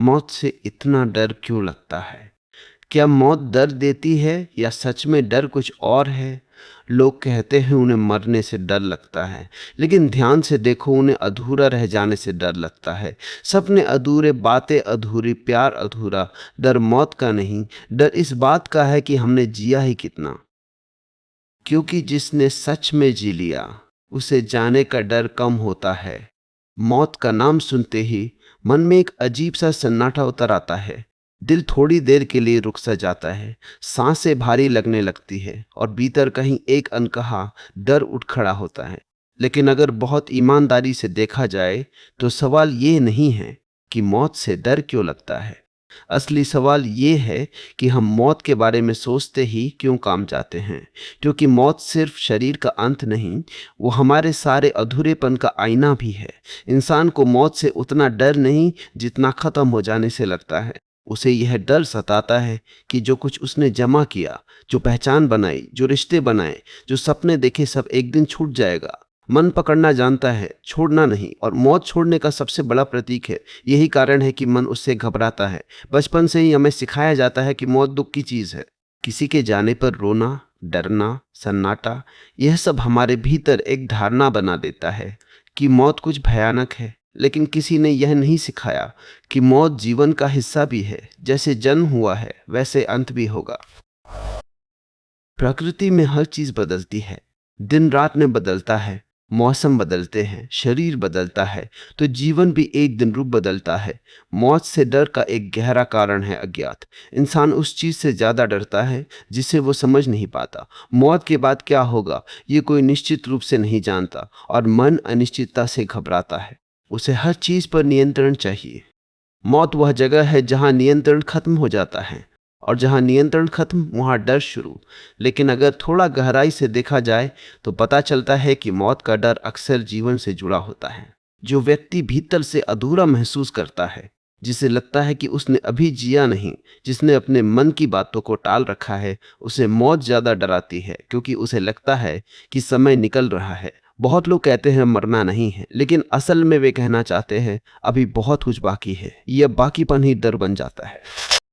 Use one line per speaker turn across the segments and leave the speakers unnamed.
मौत से इतना डर क्यों लगता है? क्या मौत दर्द देती है या सच में डर कुछ और है? लोग कहते हैं उन्हें मरने से डर लगता है, लेकिन ध्यान से देखो, उन्हें अधूरा रह जाने से डर लगता है। सपने अधूरे, बातें अधूरी, प्यार अधूरा। डर मौत का नहीं, डर इस बात का है कि हमने जिया ही कितना। क्योंकि जिसने सच में जी लिया, उसे जाने का डर कम होता है। मौत का नाम सुनते ही मन में एक अजीब सा सन्नाटा उतर आता है। दिल थोड़ी देर के लिए रुक सा जाता है, सांसें भारी लगने लगती है और भीतर कहीं एक अनकहा डर उठ खड़ा होता है। लेकिन अगर बहुत ईमानदारी से देखा जाए तो सवाल ये नहीं है कि मौत से डर क्यों लगता है। असली सवाल ये है कि हम मौत के बारे में सोचते ही क्यों काम जाते हैं। क्योंकि मौत सिर्फ शरीर का अंत नहीं, वो हमारे सारे अधूरेपन का आईना भी है। इंसान को मौत से उतना डर नहीं जितना खत्म हो जाने से लगता है। उसे यह डर सताता है कि जो कुछ उसने जमा किया, जो पहचान बनाई, जो रिश्ते बनाए, जो सपने देखे, सब एक दिन छूट जाएगा। मन पकड़ना जानता है, छोड़ना नहीं, और मौत छोड़ने का सबसे बड़ा प्रतीक है। यही कारण है कि मन उससे घबराता है। बचपन से ही हमें सिखाया जाता है कि मौत दुख की चीज है। किसी के जाने पर रोना, डरना, सन्नाटा, यह सब हमारे भीतर एक धारणा बना देता है कि मौत कुछ भयानक है। लेकिन किसी ने यह नहीं सिखाया कि मौत जीवन का हिस्सा भी है। जैसे जन्म हुआ है वैसे अंत भी होगा। प्रकृति में हर चीज बदलती है, दिन रात में बदलता है, मौसम बदलते हैं, शरीर बदलता है, तो जीवन भी एक दिन रूप बदलता है। मौत से डर का एक गहरा कारण है अज्ञात। इंसान उस चीज से ज्यादा डरता है जिसे वो समझ नहीं पाता। मौत के बाद क्या होगा ये कोई निश्चित रूप से नहीं जानता, और मन अनिश्चितता से घबराता है। उसे हर चीज पर नियंत्रण चाहिए। मौत वह जगह है जहां नियंत्रण खत्म हो जाता है, और जहां नियंत्रण खत्म वहां डर शुरू। लेकिन अगर थोड़ा गहराई से देखा जाए तो पता चलता है कि मौत का डर अक्सर जीवन से जुड़ा होता है। जो व्यक्ति भीतर से अधूरा महसूस करता है, जिसे लगता है कि उसने अभी जिया नहीं, जिसने अपने मन की बातों को टाल रखा है, उसे मौत ज्यादा डराती है, क्योंकि उसे लगता है कि समय निकल रहा है। बहुत लोग कहते हैं मरना नहीं है, लेकिन असल में वे कहना चाहते हैं अभी बहुत कुछ बाकी है। यह बाकीपन ही डर बन जाता है।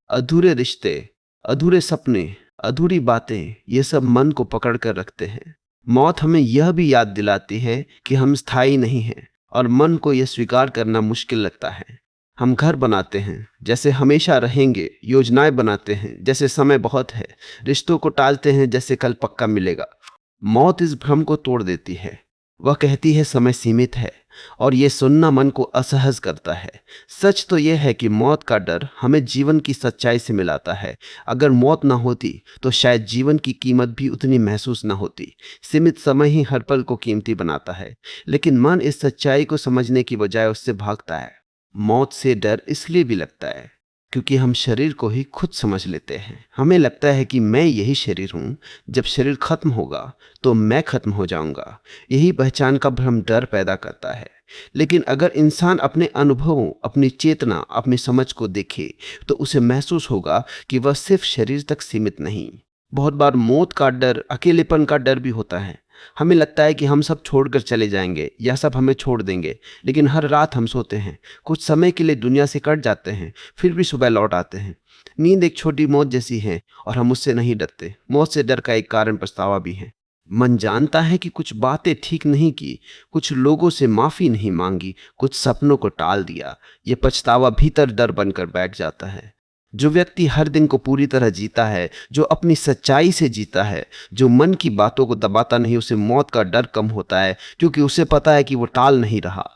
अधूरे रिश्ते, अधूरे सपने, अधूरी बातें, ये सब मन को पकड़ कर रखते हैं। मौत हमें यह भी याद दिलाती है कि हम स्थायी नहीं हैं, और मन को यह स्वीकार करना मुश्किल लगता है। हम घर बनाते हैं जैसे हमेशा रहेंगे, योजनाएं बनाते हैं जैसे समय बहुत है, रिश्तों को टालते हैं जैसे कल पक्का मिलेगा। मौत इस भ्रम को तोड़ देती है। वह कहती है समय सीमित है, और यह सुनना मन को असहज करता है। सच तो यह है कि मौत का डर हमें जीवन की सच्चाई से मिलाता है। अगर मौत ना होती तो शायद जीवन की कीमत भी उतनी महसूस ना होती। सीमित समय ही हर पल को कीमती बनाता है, लेकिन मन इस सच्चाई को समझने की बजाय उससे भागता है। मौत से डर इसलिए भी लगता है क्योंकि हम शरीर को ही खुद समझ लेते हैं। हमें लगता है कि मैं यही शरीर हूं, जब शरीर खत्म होगा तो मैं खत्म हो जाऊंगा। यही पहचान का भ्रम डर पैदा करता है। लेकिन अगर इंसान अपने अनुभवों, अपनी चेतना, अपनी समझ को देखे तो उसे महसूस होगा कि वह सिर्फ शरीर तक सीमित नहीं। बहुत बार मौत का डर अकेलेपन का डर भी होता है। हमें लगता है कि हम सब छोड़कर चले जाएंगे या सब हमें छोड़ देंगे। लेकिन हर रात हम सोते हैं, कुछ समय के लिए दुनिया से कट जाते हैं, फिर भी सुबह लौट आते हैं। नींद एक छोटी मौत जैसी है, और हम उससे नहीं डरते। मौत से डर का एक कारण पछतावा भी है। मन जानता है कि कुछ बातें ठीक नहीं की, कुछ लोगों से माफी नहीं मांगी, कुछ सपनों को टाल दिया। ये पछतावा भीतर डर बनकर बैठ जाता है। जो व्यक्ति हर दिन को पूरी तरह जीता है, जो अपनी सच्चाई से जीता है, जो मन की बातों को दबाता नहीं, उसे मौत का डर कम होता है, क्योंकि उसे पता है कि वो टाल नहीं रहा।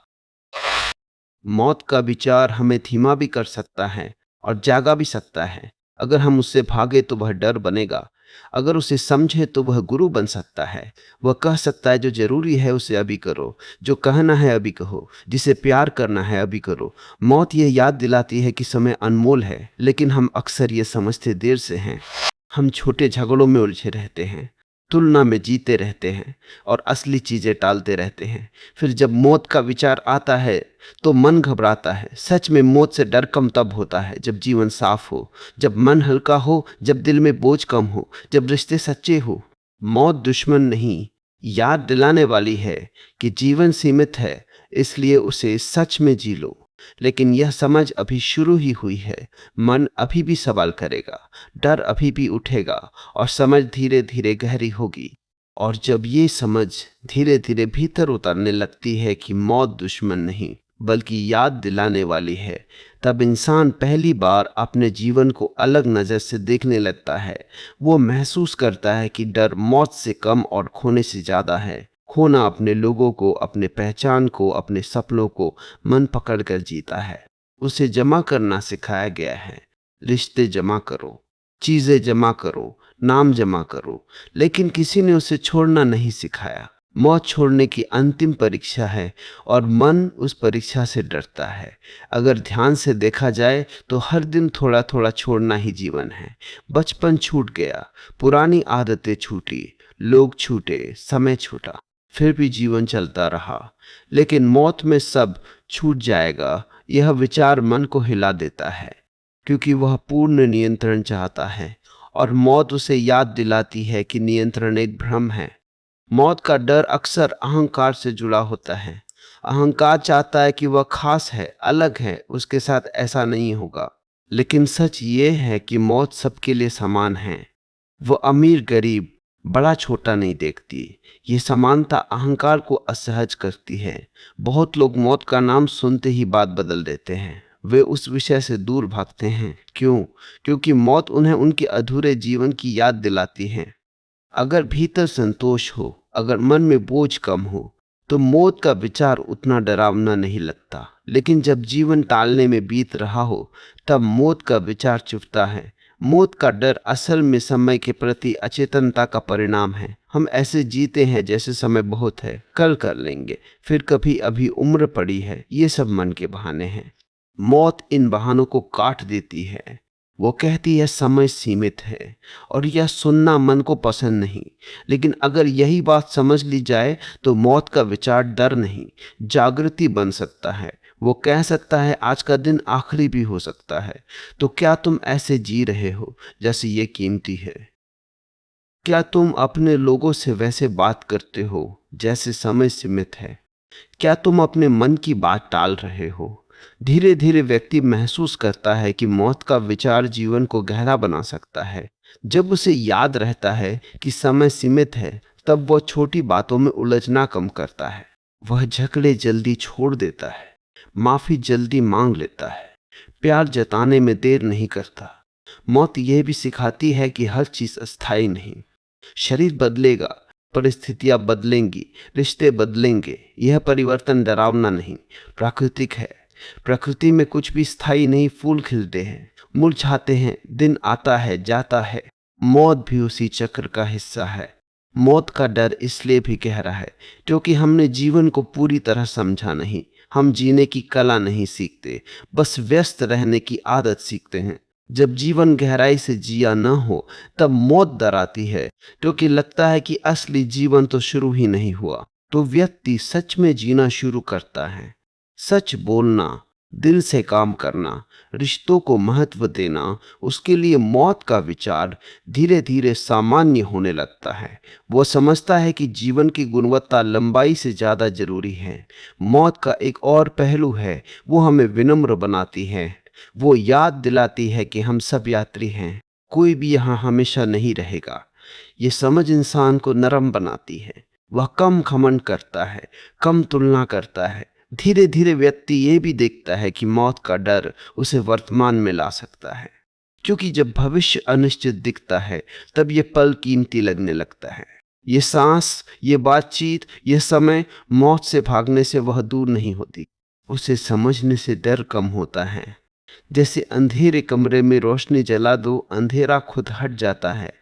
मौत का विचार हमें धीमा भी कर सकता है और जागा भी सकता है। अगर हम उससे भागे तो वह डर बनेगा, अगर उसे समझे तो वह गुरु बन सकता है। वह कह सकता है जो जरूरी है उसे अभी करो, जो कहना है अभी कहो, जिसे प्यार करना है अभी करो। मौत यह याद दिलाती है कि समय अनमोल है, लेकिन हम अक्सर ये समझते देर से हैं। हम छोटे झगड़ों में उलझे रहते हैं, तुलना में जीते रहते हैं, और असली चीजें टालते रहते हैं। फिर जब मौत का विचार आता है तो मन घबराता है। सच में मौत से डर कम तब होता है जब जीवन साफ हो, जब मन हल्का हो, जब दिल में बोझ कम हो, जब रिश्ते सच्चे हो। मौत दुश्मन नहीं, याद दिलाने वाली है कि जीवन सीमित है, इसलिए उसे सच में जी लो। लेकिन यह समझ अभी शुरू ही हुई है। मन अभी भी सवाल करेगा, डर अभी भी उठेगा और समझ धीरे धीरे गहरी होगी। और जब ये समझ धीरे धीरे भीतर उतरने लगती है कि मौत दुश्मन नहीं बल्कि याद दिलाने वाली है, तब इंसान पहली बार अपने जीवन को अलग नज़र से देखने लगता है। वो महसूस करता है कि डर मौत से कम और खोने से ज़्यादा है। खोना अपने लोगों को, अपने पहचान को, अपने सपनों को मन पकड़ कर जीता है। उसे जमा करना सिखाया गया है। रिश्ते जमा करो, चीज़ें जमा करो, नाम जमा करो, लेकिन किसी ने उसे छोड़ना नहीं सिखाया। मौत छोड़ने की अंतिम परीक्षा है और मन उस परीक्षा से डरता है। अगर ध्यान से देखा जाए तो हर दिन थोड़ा थोड़ा छोड़ना ही जीवन है। बचपन छूट गया, पुरानी आदतें छूटी, लोग छूटे, समय छूटा, फिर भी जीवन चलता रहा। लेकिन मौत में सब छूट जाएगा, यह विचार मन को हिला देता है, क्योंकि वह पूर्ण नियंत्रण चाहता है और मौत उसे याद दिलाती है कि नियंत्रण एक भ्रम है। मौत का डर अक्सर अहंकार से जुड़ा होता है। अहंकार चाहता है कि वह खास है, अलग है, उसके साथ ऐसा नहीं होगा। लेकिन सच ये है कि मौत सबके लिए समान है। वो अमीर गरीब, बड़ा छोटा नहीं देखती। ये समानता अहंकार को असहज करती है। बहुत लोग मौत का नाम सुनते ही बात बदल देते हैं। वे उस विषय से दूर भागते हैं। क्यों? क्योंकि मौत उन्हें उनके अधूरे जीवन की याद दिलाती है। अगर भीतर संतोष हो, अगर मन में बोझ कम हो, तो मौत का विचार उतना डरावना नहीं लगता। लेकिन जब जीवन टालने में बीत रहा हो, तब मौत का विचार चुभता है। मौत का डर असल में समय के प्रति अचेतनता का परिणाम है। हम ऐसे जीते हैं जैसे समय बहुत है, कल कर लेंगे, फिर कभी, अभी उम्र पड़ी है। ये सब मन के बहाने हैं। मौत इन बहानों को काट देती है। वो कहती है समय सीमित है, और यह सुनना मन को पसंद नहीं। लेकिन अगर यही बात समझ ली जाए तो मौत का विचार डर नहीं, जागृति बन सकता है। वो कह सकता है आज का दिन आखिरी भी हो सकता है। तो क्या तुम ऐसे जी रहे हो जैसे ये कीमती है? क्या तुम अपने लोगों से वैसे बात करते हो जैसे समय सीमित है? क्या तुम अपने मन की बात टाल रहे हो? धीरे धीरे व्यक्ति महसूस करता है कि मौत का विचार जीवन को गहरा बना सकता है। जब उसे याद रहता है कि समय सीमित है, तब वह छोटी बातों में उलझना कम करता है। वह झगड़े जल्दी छोड़ देता है, माफी जल्दी मांग लेता है, प्यार जताने में देर नहीं करता। मौत यह भी सिखाती है कि हर चीज अस्थायी नहीं। शरीर बदलेगा, परिस्थितियां बदलेंगी, रिश्ते बदलेंगे। यह परिवर्तन डरावना नहीं, प्राकृतिक है। प्रकृति में कुछ भी स्थायी नहीं। फूल खिलते हैं, मुरझाते हैं, दिन आता है, जाता है। मौत भी उसी चक्र का हिस्सा है। मौत का डर इसलिए भी गहरा है क्योंकि हमने जीवन को पूरी तरह समझा नहीं। हम जीने की कला नहीं सीखते, बस व्यस्त रहने की आदत सीखते हैं। जब जीवन गहराई से जिया न हो, तब मौत डराती है, क्योंकि लगता है कि असली जीवन तो शुरू ही नहीं हुआ। तो व्यक्ति सच में जीना शुरू करता है। सच बोलना, दिल से काम करना, रिश्तों को महत्व देना, उसके लिए मौत का विचार धीरे धीरे सामान्य होने लगता है। वो समझता है कि जीवन की गुणवत्ता लंबाई से ज्यादा जरूरी है। मौत का एक और पहलू है, वो हमें विनम्र बनाती है। वो याद दिलाती है कि हम सब यात्री हैं, कोई भी यहाँ हमेशा नहीं रहेगा। ये समझ इंसान को नरम बनाती है। वह कम घमंड करता है, कम तुलना करता है। धीरे धीरे व्यक्ति ये भी देखता है कि मौत का डर उसे वर्तमान में ला सकता है, क्योंकि जब भविष्य अनिश्चित दिखता है, तब ये पल कीमती लगने लगता है। ये सांस, ये बातचीत, ये समय, मौत से भागने से वह दूर नहीं होती, उसे समझने से डर कम होता है। जैसे अंधेरे कमरे में रोशनी जला दो, अंधेरा खुद हट जाता है।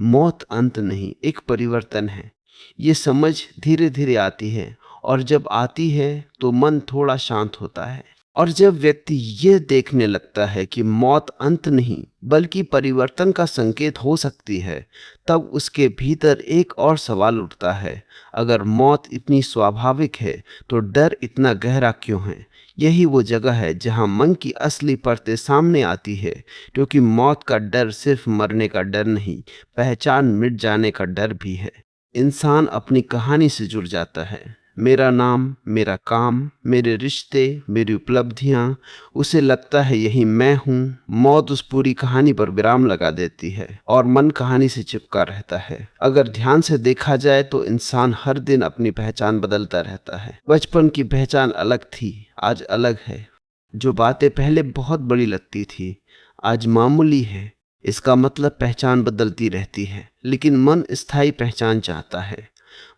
मौत अंत नहीं, एक परिवर्तन है। ये समझ धीरे धीरे आती है, और जब आती है तो मन थोड़ा शांत होता है। और जब व्यक्ति ये देखने लगता है कि मौत अंत नहीं बल्कि परिवर्तन का संकेत हो सकती है, तब उसके भीतर एक और सवाल उठता है। अगर मौत इतनी स्वाभाविक है तो डर इतना गहरा क्यों है? यही वो जगह है जहां मन की असली परतें सामने आती है, क्योंकि मौत का डर सिर्फ मरने का डर नहीं, पहचान मिट जाने का डर भी है। इंसान अपनी कहानी से जुड़ जाता है। मेरा नाम, मेरा काम, मेरे रिश्ते, मेरी उपलब्धियां, उसे लगता है यही मैं हूं। मौत उस पूरी कहानी पर विराम लगा देती है और मन कहानी से चिपका रहता है। अगर ध्यान से देखा जाए तो इंसान हर दिन अपनी पहचान बदलता रहता है। बचपन की पहचान अलग थी, आज अलग है। जो बातें पहले बहुत बड़ी लगती थी आज मामूली है। इसका मतलब पहचान बदलती रहती है, लेकिन मन स्थायी पहचान चाहता है।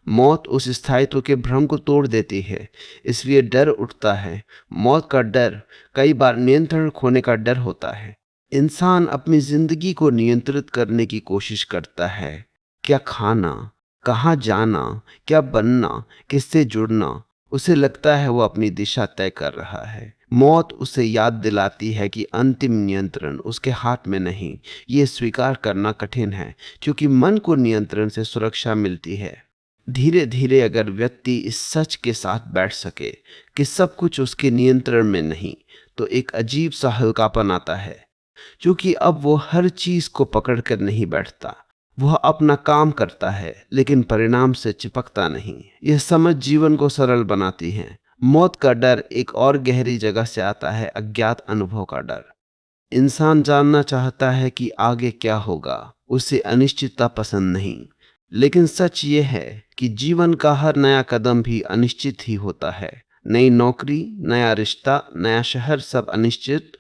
मौत उस स्थायित्व के भ्रम को तोड़ देती है, इसलिए डर उठता है। मौत का डर कई बार नियंत्रण खोने का डर होता है। इंसान अपनी जिंदगी को नियंत्रित करने की कोशिश करता है। क्या खाना, कहाँ जाना, क्या बनना, किससे जुड़ना, उसे लगता है वो अपनी दिशा तय कर रहा है। मौत उसे याद दिलाती है कि अंतिम नियंत्रण उसके हाथ में नहीं। ये स्वीकार करना कठिन है, क्योंकि मन को नियंत्रण से सुरक्षा मिलती है। धीरे धीरे अगर व्यक्ति इस सच के साथ बैठ सके कि सब कुछ उसके नियंत्रण में नहीं, तो एक अजीब सा हल्कापन आता है, क्योंकि अब वो हर चीज को पकड़ कर नहीं बैठता। वह अपना काम करता है, लेकिन परिणाम से चिपकता नहीं। यह समझ जीवन को सरल बनाती है। मौत का डर एक और गहरी जगह से आता है, अज्ञात अनुभव का डर। इंसान जानना चाहता है कि आगे क्या होगा, उसे अनिश्चितता पसंद नहीं। लेकिन सच ये है कि जीवन का हर नया कदम भी अनिश्चित ही होता है। नई नौकरी, नया रिश्ता, नया शहर, सब अनिश्चित।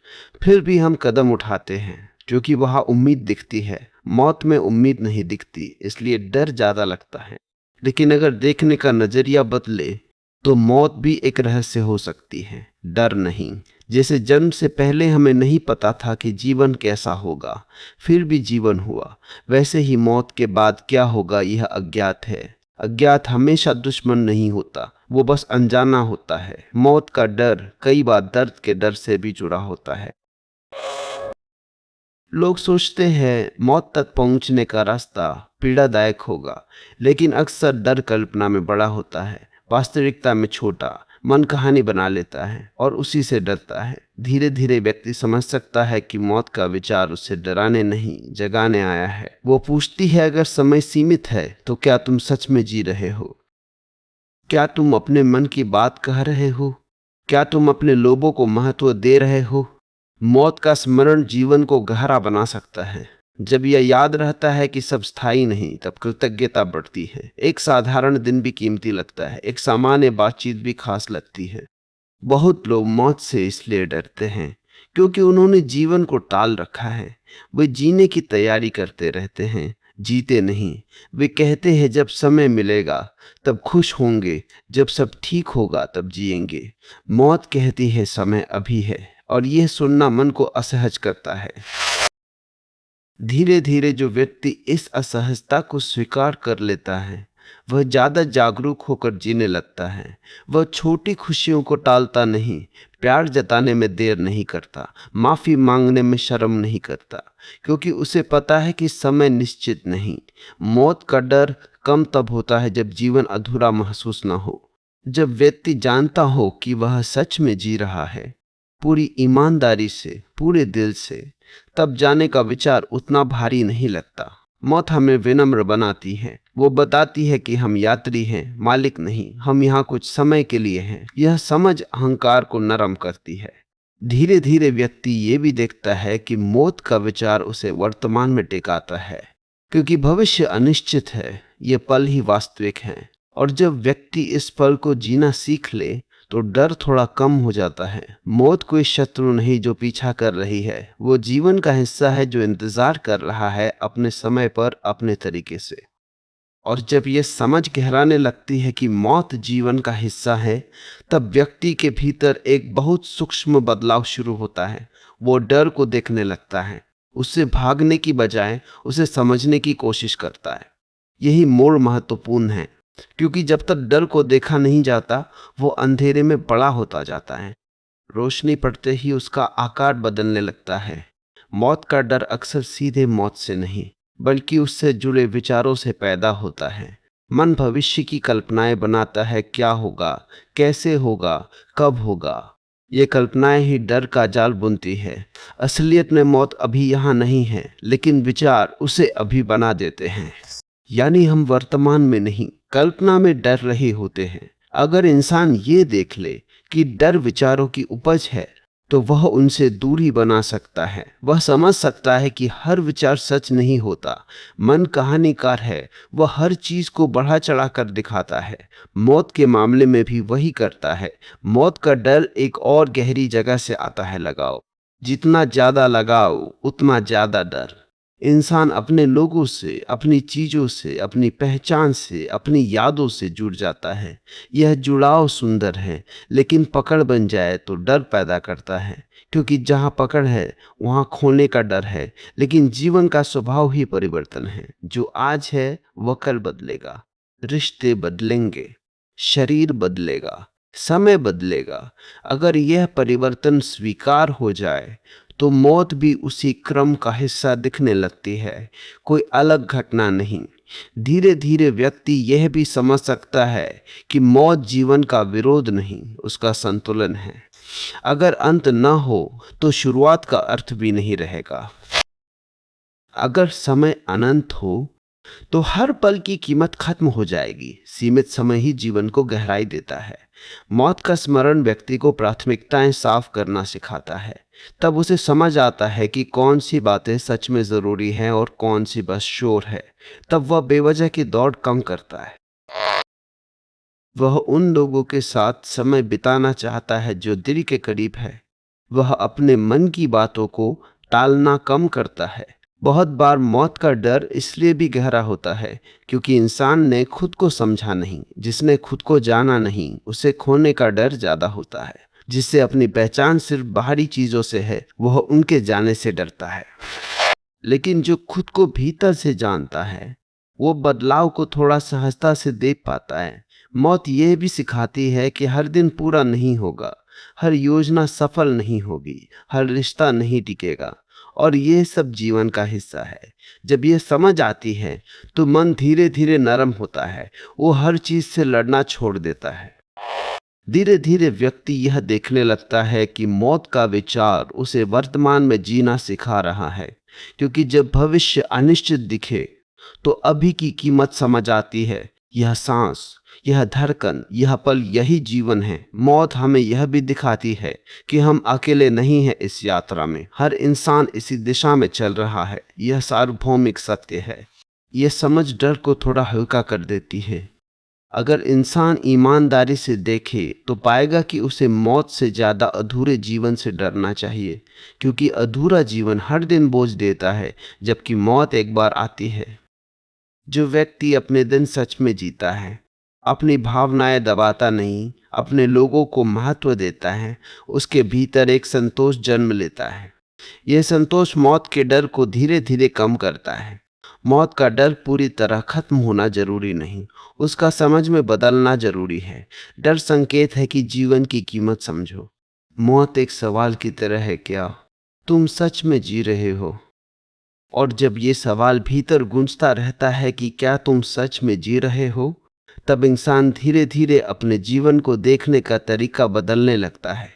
फिर भी हम कदम उठाते हैं क्योंकि वहां उम्मीद दिखती है। मौत में उम्मीद नहीं दिखती, इसलिए डर ज्यादा लगता है। लेकिन अगर देखने का नजरिया बदले तो मौत भी एक रहस्य हो सकती है, डर नहीं। जैसे जन्म से पहले हमें नहीं पता था कि जीवन कैसा होगा, फिर भी जीवन हुआ, वैसे ही मौत के बाद क्या होगा यह अज्ञात है। अज्ञात हमेशा दुश्मन नहीं होता, वो बस अनजाना होता है। मौत का डर कई बार दर्द के डर से भी जुड़ा होता है। लोग सोचते हैं मौत तक पहुंचने का रास्ता पीड़ादायक होगा, लेकिन अक्सर डर कल्पना में बड़ा होता है, वास्तविकता में छोटा। मन कहानी बना लेता है और उसी से डरता है। धीरे धीरे व्यक्ति समझ सकता है कि मौत का विचार उसे डराने नहीं, जगाने आया है। वो पूछती है, अगर समय सीमित है तो क्या तुम सच में जी रहे हो? क्या तुम अपने मन की बात कह रहे हो? क्या तुम अपने लोभों को महत्व दे रहे हो? मौत का स्मरण जीवन को गहरा बना सकता है। जब यह याद रहता है कि सब स्थायी नहीं, तब कृतज्ञता बढ़ती है। एक साधारण दिन भी कीमती लगता है, एक सामान्य बातचीत भी खास लगती है। बहुत लोग मौत से इसलिए डरते हैं क्योंकि उन्होंने जीवन को टाल रखा है। वे जीने की तैयारी करते रहते हैं, जीते नहीं। वे कहते हैं जब समय मिलेगा तब खुश होंगे, जब सब ठीक होगा तब जिएंगे। मौत कहती है समय अभी है, और यह सुनना मन को असहज करता है। धीरे धीरे जो व्यक्ति इस असहजता को स्वीकार कर लेता है, वह ज्यादा जागरूक होकर जीने लगता है। वह छोटी खुशियों को टालता नहीं, प्यार जताने में देर नहीं करता, माफी मांगने में शर्म नहीं करता, क्योंकि उसे पता है कि समय निश्चित नहीं। मौत का डर कम तब होता है जब जीवन अधूरा महसूस ना हो, जब व्यक्ति जानता हो कि वह सच में जी रहा है, पूरी ईमानदारी से, पूरे दिल से। तब जाने का विचार उतना भारी नहीं लगता। मौत हमें विनम्र बनाती है। वो बताती है कि हम यात्री हैं, मालिक नहीं। हम यहाँ कुछ समय के लिए हैं। यह समझ अहंकार को नरम करती है। धीरे धीरे व्यक्ति ये भी देखता है कि मौत का विचार उसे वर्तमान में टिकाता है, क्योंकि भविष्य अनिश्चित है, ये पल ही वास्तविक है। और जब व्यक्ति इस पल को जीना सीख ले तो डर थोड़ा कम हो जाता है। मौत कोई शत्रु नहीं जो पीछा कर रही है, वो जीवन का हिस्सा है जो इंतजार कर रहा है, अपने समय पर, अपने तरीके से। और जब यह समझ गहराने लगती है कि मौत जीवन का हिस्सा है, तब व्यक्ति के भीतर एक बहुत सूक्ष्म बदलाव शुरू होता है। वो डर को देखने लगता है, उससे भागने की बजाय उसे समझने की कोशिश करता है। यही मोड़ महत्वपूर्ण है, क्योंकि जब तक डर को देखा नहीं जाता, वो अंधेरे में बड़ा होता जाता है। रोशनी पड़ते ही उसका आकार बदलने लगता है। मौत का डर अक्सर सीधे मौत से नहीं, बल्कि उससे जुड़े विचारों से पैदा होता है। मन भविष्य की कल्पनाएं बनाता है, क्या होगा, कैसे होगा, कब होगा। ये कल्पनाएं ही डर का जाल बुनती है। असलियत में मौत अभी यहाँ नहीं है, लेकिन विचार उसे अभी बना देते हैं। यानी हम वर्तमान में नहीं, कल्पना में डर रहे होते हैं। अगर इंसान ये देख ले कि डर विचारों की उपज है, तो वह उनसे दूरी बना सकता है। वह समझ सकता है कि हर विचार सच नहीं होता। मन कहानीकार है, वह हर चीज को बढ़ा चढ़ा कर दिखाता है। मौत के मामले में भी वही करता है। मौत का डर एक और गहरी जगह से आता है, लगाव। जितना ज्यादा लगाव, उतना ज्यादा डर। इंसान अपने लोगों से, अपनी चीजों से, अपनी पहचान से, अपनी यादों से जुड़ जाता है। यह जुड़ाव सुंदर है, लेकिन पकड़ बन जाए तो डर पैदा करता है। क्योंकि जहां पकड़ है, वहां खोने का डर है। लेकिन जीवन का स्वभाव ही परिवर्तन है। जो आज है वह कल बदलेगा। रिश्ते बदलेंगे, शरीर बदलेगा, समय बदलेगा। अगर यह परिवर्तन स्वीकार हो जाए, तो मौत भी उसी क्रम का हिस्सा दिखने लगती है, कोई अलग घटना नहीं। धीरे धीरे व्यक्ति यह भी समझ सकता है कि मौत जीवन का विरोध नहीं, उसका संतुलन है। अगर अंत न हो तो शुरुआत का अर्थ भी नहीं रहेगा। अगर समय अनंत हो तो हर पल की कीमत खत्म हो जाएगी। सीमित समय ही जीवन को गहराई देता है। मौत का स्मरण व्यक्ति को प्राथमिकताएं साफ करना सिखाता है। तब उसे समझ आता है कि कौन सी बातें सच में जरूरी हैं और कौन सी बस शोर है। तब वह बेवजह की दौड़ कम करता है। वह उन लोगों के साथ समय बिताना चाहता है जो दिल के करीब है। वह अपने मन की बातों को टालना कम करता है। बहुत बार मौत का डर इसलिए भी गहरा होता है क्योंकि इंसान ने खुद को समझा नहीं। जिसने खुद को जाना नहीं, उसे खोने का डर ज्यादा होता है। जिससे अपनी पहचान सिर्फ बाहरी चीजों से है, वह उनके जाने से डरता है। लेकिन जो खुद को भीतर से जानता है, वो बदलाव को थोड़ा सहजता से देख पाता है। मौत यह भी सिखाती है कि हर दिन पूरा नहीं होगा, हर योजना सफल नहीं होगी, हर रिश्ता नहीं टिकेगा, और यह सब जीवन का हिस्सा है। जब यह समझ आती है तो मन धीरे धीरे नरम होता है। वो हर चीज से लड़ना छोड़ देता है। धीरे धीरे व्यक्ति यह देखने लगता है कि मौत का विचार उसे वर्तमान में जीना सिखा रहा है। क्योंकि जब भविष्य अनिश्चित दिखे तो अभी की कीमत समझ आती है। यह सांस, यह धड़कन, यह पल, यही जीवन है। मौत हमें यह भी दिखाती है कि हम अकेले नहीं हैं इस यात्रा में। हर इंसान इसी दिशा में चल रहा है। यह सार्वभौमिक सत्य है। यह समझ डर को थोड़ा हल्का कर देती है। अगर इंसान ईमानदारी से देखे तो पाएगा कि उसे मौत से ज्यादा अधूरे जीवन से डरना चाहिए। क्योंकि अधूरा जीवन हर दिन बोझ देता है, जबकि मौत एक बार आती है। जो व्यक्ति अपने दिन सच में जीता है, अपनी भावनाएं दबाता नहीं, अपने लोगों को महत्व देता है, उसके भीतर एक संतोष जन्म लेता है। यह संतोष मौत के डर को धीरे धीरे कम करता है। मौत का डर पूरी तरह खत्म होना जरूरी नहीं, उसका समझ में बदलना जरूरी है। डर संकेत है कि जीवन की कीमत समझो। मौत एक सवाल की तरह है, क्या तुम सच में जी रहे हो? और जब ये सवाल भीतर गूंजता रहता है कि क्या तुम सच में जी रहे हो, तब इंसान धीरे धीरे अपने जीवन को देखने का तरीका बदलने लगता है।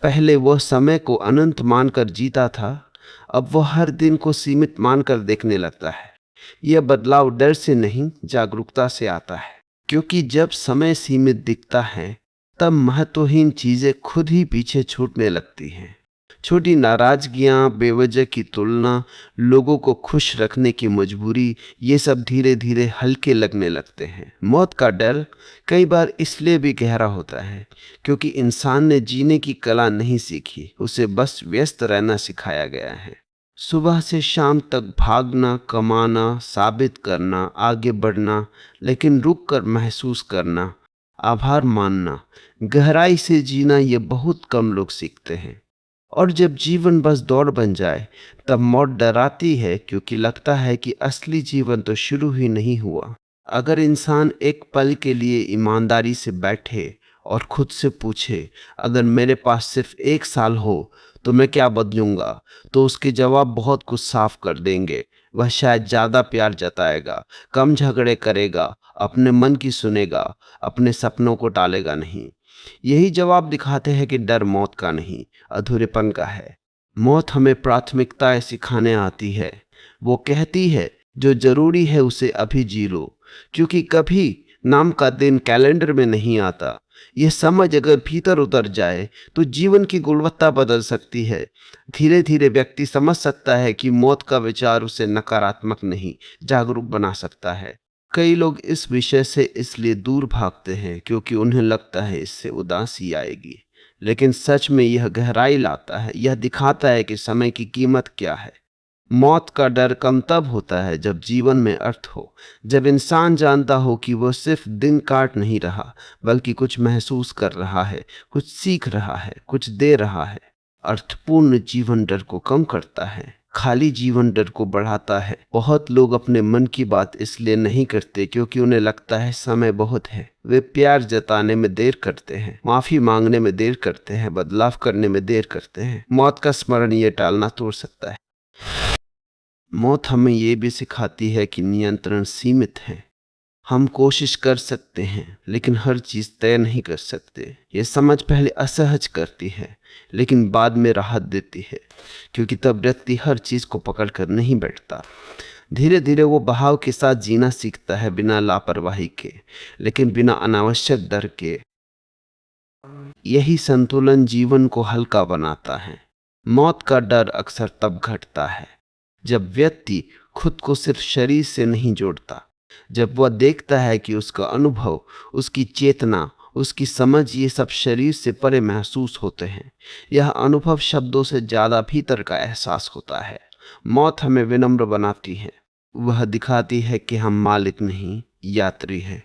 पहले वह समय को अनंत मानकर जीता था, अब वह हर दिन को सीमित मानकर देखने लगता है। यह बदलाव डर से नहीं, जागरूकता से आता है। क्योंकि जब समय सीमित दिखता है, तब महत्वहीन चीजें खुद ही पीछे छूटने लगती हैं। छोटी नाराजगियां, बेवजह की तुलना, लोगों को खुश रखने की मजबूरी, ये सब धीरे धीरे हल्के लगने लगते हैं। मौत का डर कई बार इसलिए भी गहरा होता है क्योंकि इंसान ने जीने की कला नहीं सीखी, उसे बस व्यस्त रहना सिखाया गया है। सुबह से शाम तक भागना, कमाना, साबित करना, आगे बढ़ना, लेकिन रुक कर महसूस करना, आभार मानना, गहराई से जीना, ये बहुत कम लोग सीखते हैं। और जब जीवन बस दौड़ बन जाए, तब मौत डराती है क्योंकि लगता है कि असली जीवन तो शुरू ही नहीं हुआ। अगर इंसान एक पल के लिए ईमानदारी से बैठे और खुद से पूछे, अगर मेरे पास सिर्फ 1 साल हो तो मैं क्या बदलूंगा, तो उसके जवाब बहुत कुछ साफ कर देंगे। वह शायद ज्यादा प्यार जताएगा, कम झगड़े करेगा, अपने मन की सुनेगा, अपने सपनों को टालेगा नहीं। यही जवाब दिखाते हैं कि डर मौत का नहीं, अधूरेपन का है। मौत हमें प्राथमिकताएं सिखाने आती है। वो कहती है जो जरूरी है उसे अभी जी लो, क्योंकि कभी नाम का दिन कैलेंडर में नहीं आता। यह समझ अगर भीतर उतर जाए तो जीवन की गुणवत्ता बदल सकती है। धीरे धीरे व्यक्ति समझ सकता है कि मौत का विचार उसे नकारात्मक नहीं, जागरूक बना सकता है। कई लोग इस विषय से इसलिए दूर भागते हैं क्योंकि उन्हें लगता है इससे उदासी आएगी, लेकिन सच में यह गहराई लाता है। यह दिखाता है कि समय की कीमत क्या है। मौत का डर कम तब होता है जब जीवन में अर्थ हो, जब इंसान जानता हो कि वह सिर्फ दिन काट नहीं रहा, बल्कि कुछ महसूस कर रहा है, कुछ सीख रहा है, कुछ दे रहा है। अर्थपूर्ण जीवन डर को कम करता है, खाली जीवन डर को बढ़ाता है। बहुत लोग अपने मन की बात इसलिए नहीं करते क्योंकि उन्हें लगता है समय बहुत है। वे प्यार जताने में देर करते हैं, माफी मांगने में देर करते हैं, बदलाव करने में देर करते हैं। मौत का स्मरण ये टालना तोड़ सकता है। मौत हमें ये भी सिखाती है कि नियंत्रण सीमित है। हम कोशिश कर सकते हैं लेकिन हर चीज तय नहीं कर सकते। ये समझ पहले असहज करती है लेकिन बाद में राहत देती है, क्योंकि तब व्यक्ति हर चीज को पकड़ कर नहीं बैठता। धीरे धीरे वो बहाव के साथ जीना सीखता है, बिना लापरवाही के, लेकिन बिना अनावश्यक डर के। यही संतुलन जीवन को हल्का बनाता है। मौत का डर अक्सर तब घटता है जब व्यक्ति खुद को सिर्फ शरीर से नहीं जोड़ता, जब वह देखता है कि उसका अनुभव, उसकी चेतना, उसकी समझ ये सब शरीर से परे महसूस होते हैं। यह अनुभव शब्दों से ज्यादा भीतर का एहसास होता है। मौत हमें विनम्र बनाती है। वह दिखाती है कि हम मालिक नहीं, यात्री हैं।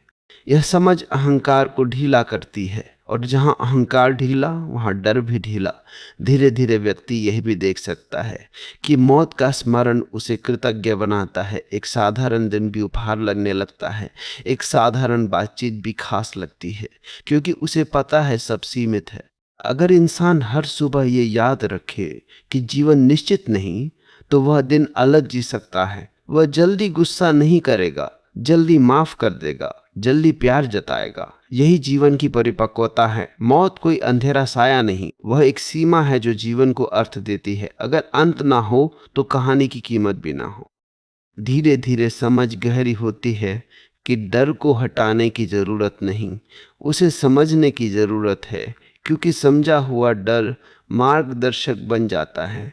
यह समझ अहंकार को ढीला करती है, और जहां अहंकार ढीला वहां डर भी ढीला। धीरे धीरे व्यक्ति यह भी देख सकता है कि मौत का स्मरण उसे कृतज्ञ बनाता है। एक साधारण दिन भी उपहार लगने लगता है, एक साधारण बातचीत भी खास लगती है, क्योंकि उसे पता है सब सीमित है। अगर इंसान हर सुबह ये याद रखे कि जीवन निश्चित नहीं, तो वह दिन अलग जी सकता है। वह जल्दी गुस्सा नहीं करेगा, जल्दी माफ कर देगा, जल्दी प्यार जताएगा। यही जीवन की परिपक्वता है। मौत कोई अंधेरा साया नहीं, वह एक सीमा है जो जीवन को अर्थ देती है। अगर अंत ना हो तो कहानी की कीमत भी ना हो। धीरे धीरे समझ गहरी होती है कि डर को हटाने की जरूरत नहीं, उसे समझने की जरूरत है, क्योंकि समझा हुआ डर मार्गदर्शक बन जाता है।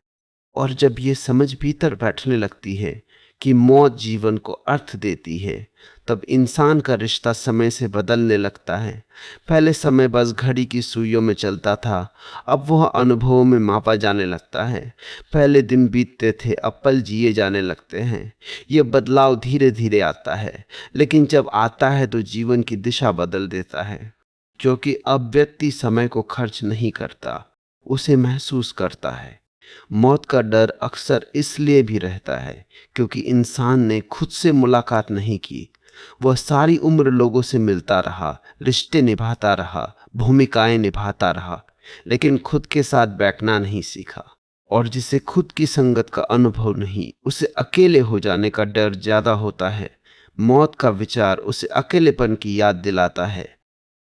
और जब ये समझ भीतर बैठने लगती है कि मौत जीवन को अर्थ देती है, तब इंसान का रिश्ता समय से बदलने लगता है। पहले समय बस घड़ी की सुइयों में चलता था, अब वह अनुभवों में मापा जाने लगता है। पहले दिन बीतते थे, अब पल जिए जाने लगते हैं। यह बदलाव धीरे धीरे आता है, लेकिन जब आता है तो जीवन की दिशा बदल देता है, क्योंकि अब व्यक्ति समय को खर्च नहीं करता, उसे महसूस करता है। मौत का डर अक्सर इसलिए भी रहता है क्योंकि इंसान ने खुद से मुलाकात नहीं की। वह सारी उम्र लोगों से मिलता रहा, रिश्ते निभाता रहा, भूमिकाएं निभाता रहा, लेकिन खुद के साथ बैठना नहीं सीखा। और जिसे खुद की संगत का अनुभव नहीं, उसे अकेले हो जाने का डर ज्यादा होता है। मौत का विचार उसे अकेलेपन की याद दिलाता है।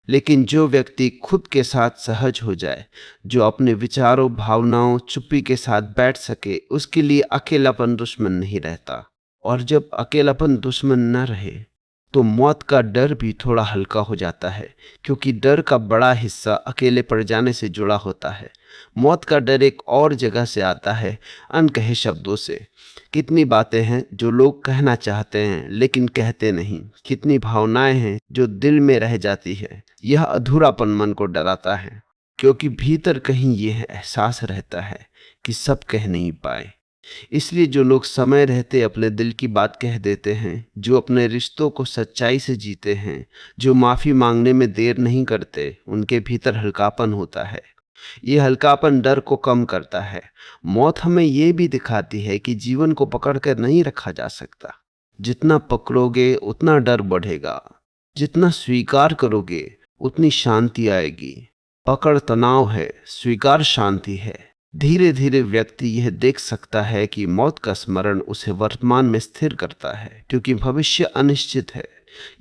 लेकिन जो व्यक्ति खुद के साथ सहज हो जाए, जो अपने विचारों, भावनाओं, चुप्पी के साथ बैठ सके, उसके लिए अकेलापन दुश्मन नहीं रहता। और जब अकेलापन दुश्मन न रहे तो मौत का डर भी थोड़ा हल्का हो जाता है, क्योंकि डर का बड़ा हिस्सा अकेले पड़ जाने से जुड़ा होता है। मौत का डर एक और जगह से आता है, अनकहे शब्दों से। कितनी बातें हैं जो लोग कहना चाहते हैं लेकिन कहते नहीं, कितनी भावनाएं हैं जो दिल में रह जाती है। यह अधूरापन मन को डराता है, क्योंकि भीतर कहीं यह एहसास रहता है कि सब कह नहीं पाए। इसलिए जो लोग समय रहते अपने दिल की बात कह देते हैं, जो अपने रिश्तों को सच्चाई से जीते हैं, जो माफी मांगने में देर नहीं करते, उनके भीतर हल्कापन होता है। ये हल्कापन डर को कम करता है। मौत हमें ये भी दिखाती है कि जीवन को पकड़ कर नहीं रखा जा सकता। जितना पकड़ोगे उतना डर बढ़ेगा, जितना स्वीकार करोगे उतनी शांति आएगी। पकड़ तनाव है, स्वीकार शांति है। धीरे धीरे व्यक्ति यह देख सकता है कि मौत का स्मरण उसे वर्तमान में स्थिर करता है, क्योंकि भविष्य अनिश्चित है,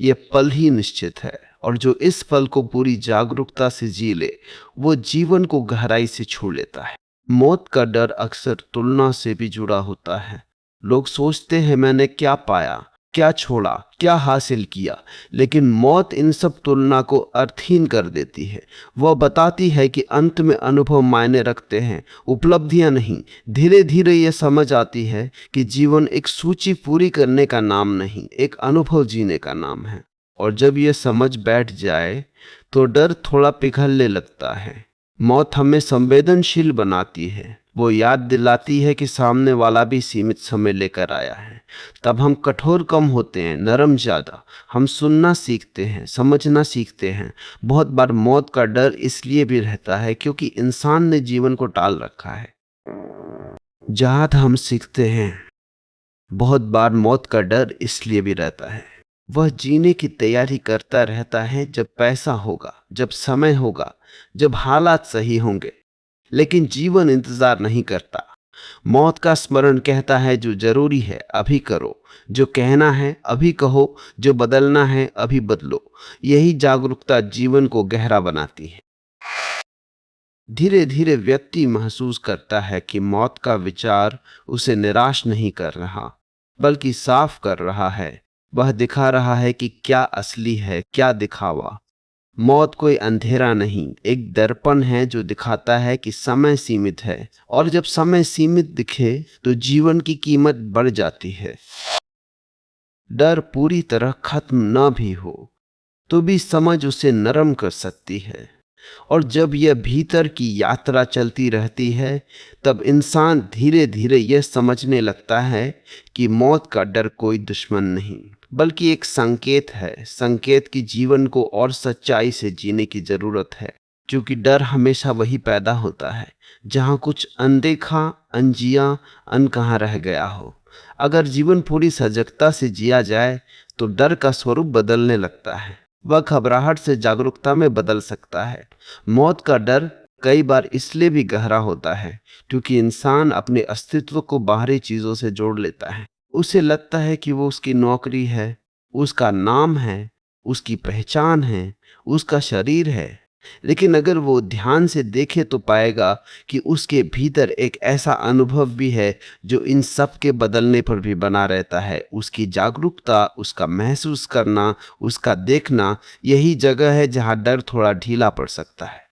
यह पल ही निश्चित है। और जो इस पल को पूरी जागरूकता से जी ले, वो जीवन को गहराई से छू लेता है। मौत का डर अक्सर तुलना से भी जुड़ा होता है। लोग सोचते हैं मैंने क्या पाया, क्या छोड़ा, क्या हासिल किया। लेकिन मौत इन सब तुलना को अर्थहीन कर देती है। वह बताती है कि अंत में अनुभव मायने रखते हैं, उपलब्धियां नहीं। धीरे धीरे यह समझ आती है कि जीवन एक सूची पूरी करने का नाम नहीं, एक अनुभव जीने का नाम है। और जब यह समझ बैठ जाए तो डर थोड़ा पिघलने लगता है। मौत हमें संवेदनशील बनाती है। वो याद दिलाती है कि सामने वाला भी सीमित समय लेकर आया है। तब हम कठोर कम होते हैं, नरम ज्यादा। हम सुनना सीखते हैं, समझना सीखते हैं। बहुत बार मौत का डर इसलिए भी रहता है क्योंकि इंसान ने जीवन को टाल रखा है। जहां हम सीखते हैं, बहुत बार मौत का डर इसलिए भी रहता है। वह जीने की तैयारी करता रहता है जब पैसा होगा, जब समय होगा, जब हालात सही होंगे। लेकिन जीवन इंतजार नहीं करता। मौत का स्मरण कहता है जो जरूरी है अभी करो, जो कहना है अभी कहो, जो बदलना है अभी बदलो। यही जागरूकता जीवन को गहरा बनाती है। धीरे धीरे व्यक्ति महसूस करता है कि मौत का विचार उसे निराश नहीं कर रहा, बल्कि साफ कर रहा है। वह दिखा रहा है कि क्या असली है, क्या दिखावा। मौत कोई अंधेरा नहीं, एक दर्पण है जो दिखाता है कि समय सीमित है। और जब समय सीमित दिखे तो जीवन की कीमत बढ़ जाती है। डर पूरी तरह खत्म न भी हो तो भी समझ उसे नरम कर सकती है। और जब यह भीतर की यात्रा चलती रहती है, तब इंसान धीरे धीरे यह समझने लगता है कि मौत का डर कोई दुश्मन नहीं, बल्कि एक संकेत है। संकेत कि जीवन को और सच्चाई से जीने की जरूरत है। क्योंकि डर हमेशा वही पैदा होता है जहां कुछ अनदेखा, अनजिया, अनकहा रह गया हो। अगर जीवन पूरी सजगता से जिया जाए तो डर का स्वरूप बदलने लगता है। वह घबराहट से जागरूकता में बदल सकता है। मौत का डर कई बार इसलिए भी गहरा होता है क्योंकि इंसान अपने अस्तित्व को बाहरी चीजों से जोड़ लेता है। उसे लगता है कि वो उसकी नौकरी है, उसका नाम है, उसकी पहचान है, उसका शरीर है। लेकिन अगर वो ध्यान से देखे तो पाएगा कि उसके भीतर एक ऐसा अनुभव भी है जो इन सब के बदलने पर भी बना रहता है। उसकी जागरूकता, उसका महसूस करना, उसका देखना, यही जगह है जहां डर थोड़ा ढीला पड़ सकता है।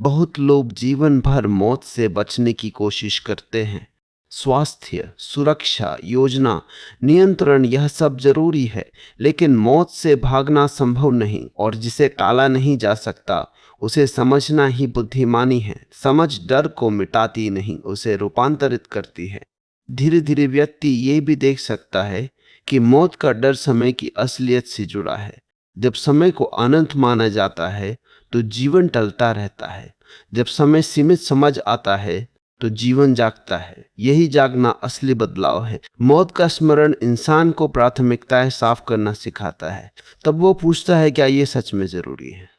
बहुत लोग जीवन भर मौत से बचने की कोशिश करते हैं। स्वास्थ्य, सुरक्षा, योजना, नियंत्रण, यह सब जरूरी है। लेकिन मौत से भागना संभव नहीं, और जिसे टाला नहीं जा सकता उसे समझना ही बुद्धिमानी है। समझ डर को मिटाती नहीं, उसे रूपांतरित करती है। धीरे धीरे व्यक्ति ये भी देख सकता है कि मौत का डर समय की असलियत से जुड़ा है। जब समय को अनंत माना जाता है तो जीवन टलता रहता है। जब समय सीमित समझ आता है तो जीवन जागता है। यही जागना असली बदलाव है। मौत का स्मरण इंसान को प्राथमिकताएं साफ करना सिखाता है। तब वो पूछता है, क्या ये सच में जरूरी है?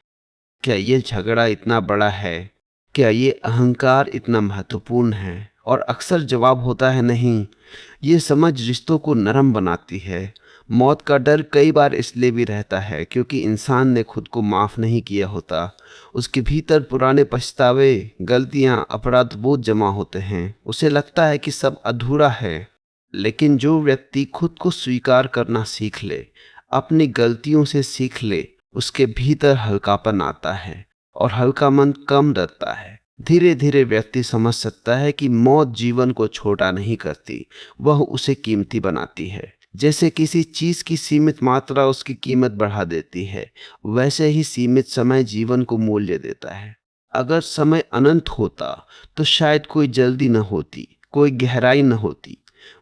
क्या ये झगड़ा इतना बड़ा है? क्या ये अहंकार इतना महत्वपूर्ण है? और अक्सर जवाब होता है नहीं। ये समझ रिश्तों को नरम बनाती है। मौत का डर कई बार इसलिए भी रहता है क्योंकि इंसान ने खुद को माफ नहीं किया होता। उसके भीतर पुराने पछतावे, गलतियां, अपराध बोझ जमा होते हैं। उसे लगता है कि सब अधूरा है। लेकिन जो व्यक्ति खुद को स्वीकार करना सीख ले, अपनी गलतियों से सीख ले, उसके भीतर हल्कापन आता है और हल्का मन कम डरता है। धीरे धीरे व्यक्ति समझ सकता है कि मौत जीवन को छोटा नहीं करती, वह उसे कीमती बनाती है। जैसे किसी चीज की सीमित मात्रा उसकी कीमत बढ़ा देती है, वैसे ही सीमित समय जीवन को मूल्य देता है। अगर समय अनंत होता तो शायद कोई जल्दी न होती, कोई गहराई न होती।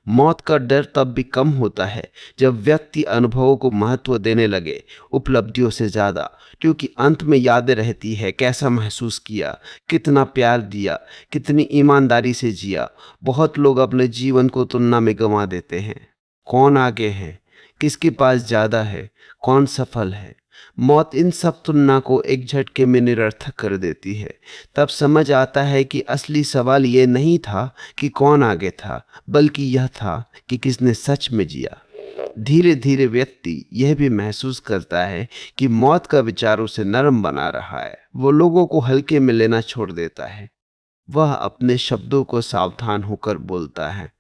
मौत का डर तब भी कम होता है जब व्यक्ति अनुभवों को महत्व देने लगे, उपलब्धियों से ज्यादा। क्योंकि अंत में यादें रहती है, कैसा महसूस किया, कितना प्यार दिया, कितनी ईमानदारी से जिया। बहुत लोग अपने जीवन को तुलना में गंवा देते हैं। कौन आगे है, किसके पास ज्यादा है, कौन सफल है। मौत इन सब तुलना को एक झटके में निरर्थक कर देती है। तब समझ आता है कि असली सवाल ये नहीं था कि कौन आगे था, बल्कि यह था कि किसने सच में जिया। धीरे धीरे व्यक्ति यह भी महसूस करता है कि मौत का विचार उसे नरम बना रहा है। वो लोगों को हल्के में लेना छोड़ देता है। वह अपने शब्दों को सावधान होकर बोलता है।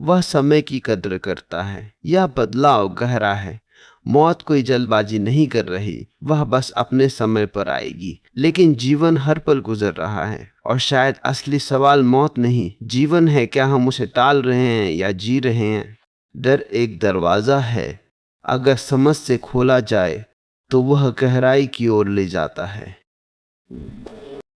वह समय की कद्र करता है। यह बदलाव गहरा है। मौत कोई जल्दबाजी नहीं कर रही, वह बस अपने समय पर आएगी। लेकिन जीवन हर पल गुजर रहा है और शायद असली सवाल मौत नहीं, जीवन है। क्या हम उसे टाल रहे हैं या जी रहे हैं? डर एक दरवाजा है, अगर समझ से खोला जाए तो वह गहराई की ओर ले जाता है।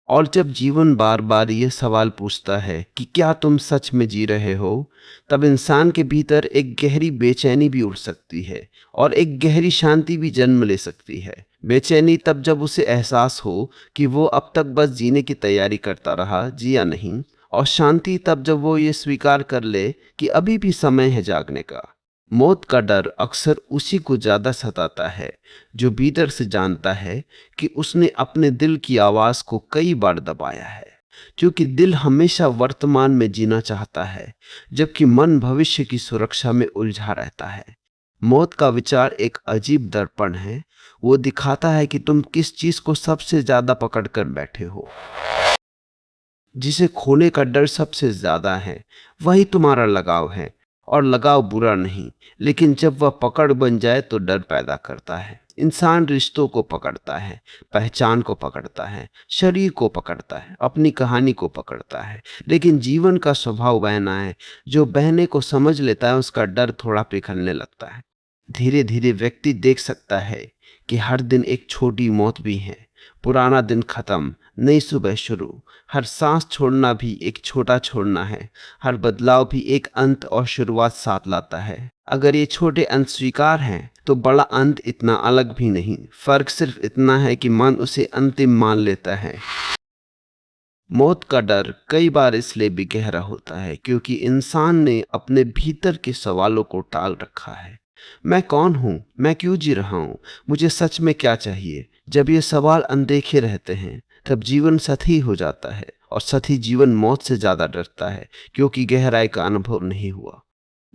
और जब जीवन बार बार ये सवाल पूछता है कि क्या तुम सच में जी रहे हो, तब इंसान के भीतर एक गहरी बेचैनी भी उठ सकती है और एक गहरी शांति भी जन्म ले सकती है। बेचैनी तब जब उसे एहसास हो कि वो अब तक बस जीने की तैयारी करता रहा, जिया नहीं। और शांति तब जब वो ये स्वीकार कर ले कि अभी भी समय है जागने का। मौत का डर अक्सर उसी को ज्यादा सताता है जो भीतर से जानता है कि उसने अपने दिल की आवाज को कई बार दबाया है। क्योंकि दिल हमेशा वर्तमान में जीना चाहता है, जबकि मन भविष्य की सुरक्षा में उलझा रहता है। मौत का विचार एक अजीब दर्पण है। वो दिखाता है कि तुम किस चीज को सबसे ज्यादा पकड़ कर बैठे हो। जिसे खोने का डर सबसे ज्यादा है, वही तुम्हारा लगाव है। और लगाव बुरा नहीं, लेकिन जब वह पकड़ बन जाए तो डर पैदा करता है। इंसान रिश्तों को पकड़ता है, पहचान को पकड़ता है, शरीर को पकड़ता है, अपनी कहानी को पकड़ता है। लेकिन जीवन का स्वभाव बहना है। जो बहने को समझ लेता है, उसका डर थोड़ा पिघलने लगता है। धीरे धीरे व्यक्ति देख सकता है कि हर दिन एक छोटी मौत भी है। पुराना दिन खत्म, नई सुबह शुरू। हर सांस छोड़ना भी एक छोटा छोड़ना है। हर बदलाव भी एक अंत और शुरुआत साथ लाता है। अगर ये छोटे अंत स्वीकार हैं, तो बड़ा अंत इतना अलग भी नहीं। फर्क सिर्फ इतना है कि मन उसे अंतिम मान लेता है। मौत का डर कई बार इसलिए भी गहरा होता है क्योंकि इंसान ने अपने भीतर के सवालों को टाल रखा है। मैं कौन हूं? मैं क्यों जी रहा हूं? मुझे सच में क्या चाहिए? जब ये सवाल अनदेखे रहते हैं, तब जीवन सतही हो जाता है। और सतही जीवन मौत से ज्यादा डरता है, क्योंकि गहराई का अनुभव नहीं हुआ।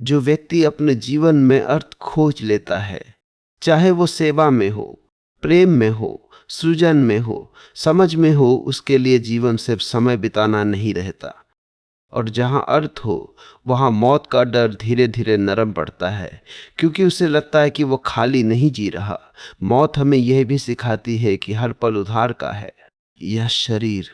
जो व्यक्ति अपने जीवन में अर्थ खोज लेता है, चाहे वो सेवा में हो, प्रेम में हो, सृजन में हो, समझ में हो, उसके लिए जीवन सिर्फ समय बिताना नहीं रहता। और जहां अर्थ हो, वहां मौत का डर धीरे धीरे नरम पड़ता है, क्योंकि उसे लगता है कि वो खाली नहीं जी रहा। मौत हमें यह भी सिखाती है कि हर पल उधार का है। यह शरीर,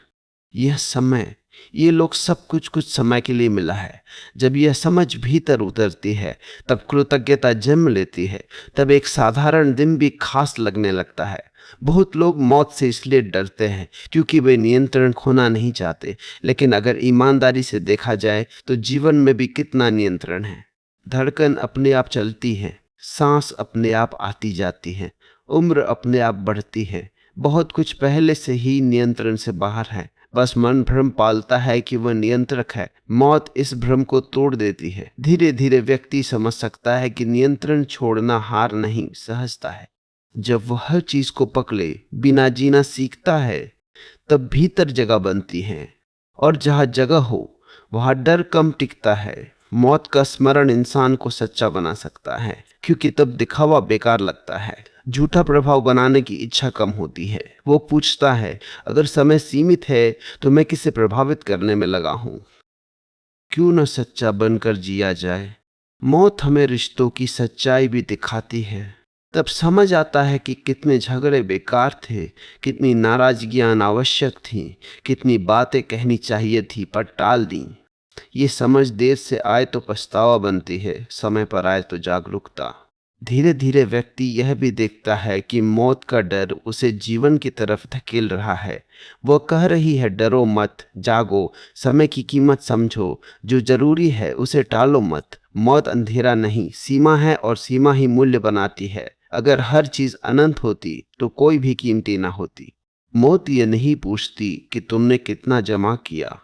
यह समय, ये लोग सब कुछ समय के लिए मिला है। जब यह समझ भीतर उतरती है, तब कृतज्ञता जन्म लेती है। तब एक साधारण दिन भी खास लगने लगता है। बहुत लोग मौत से इसलिए डरते हैं क्योंकि वे नियंत्रण खोना नहीं चाहते। लेकिन अगर ईमानदारी से देखा जाए तो जीवन में भी कितना नियंत्रण है। धड़कन अपने आप चलती है, सांस अपने आप आती जाती है, उम्र अपने आप बढ़ती है। बहुत कुछ पहले से ही नियंत्रण से बाहर है। बस मन भ्रम पालता है कि वह नियंत्रक है। मौत इस भ्रम को तोड़ देती है। धीरे धीरे व्यक्ति समझ सकता है कि नियंत्रण छोड़ना हार नहीं, सहजता है। जब वह हर चीज को पकड़े बिना जीना सीखता है, तब भीतर जगह बनती है। और जहां जगह हो, वहां डर कम टिकता है। मौत का स्मरण इंसान को सच्चा बना सकता है, क्योंकि तब दिखावा बेकार लगता है। झूठा प्रभाव बनाने की इच्छा कम होती है। वो पूछता है, अगर समय सीमित है तो मैं किसे प्रभावित करने में लगा हूं? क्यों न सच्चा बनकर जिया जाए? मौत हमें रिश्तों की सच्चाई भी दिखाती है। तब समझ आता है कि कितने झगड़े बेकार थे, कितनी नाराजगियां अनावश्यक थीं, कितनी बातें कहनी चाहिए थी पर टाल दी। ये समझ देर से आए तो पछतावा बनती है, समय पर आए तो जागरूकता। धीरे धीरे व्यक्ति यह भी देखता है कि मौत का डर उसे जीवन की तरफ धकेल रहा है। वह कह रही है, डरो मत, जागो, समय की कीमत समझो, जो जरूरी है उसे टालो मत। मौत अंधेरा नहीं, सीमा है, और सीमा ही मूल्य बनाती है। अगर हर चीज अनंत होती तो कोई भी कीमती ना होती। मौत ये नहीं पूछती कि तुमने कितना जमा किया,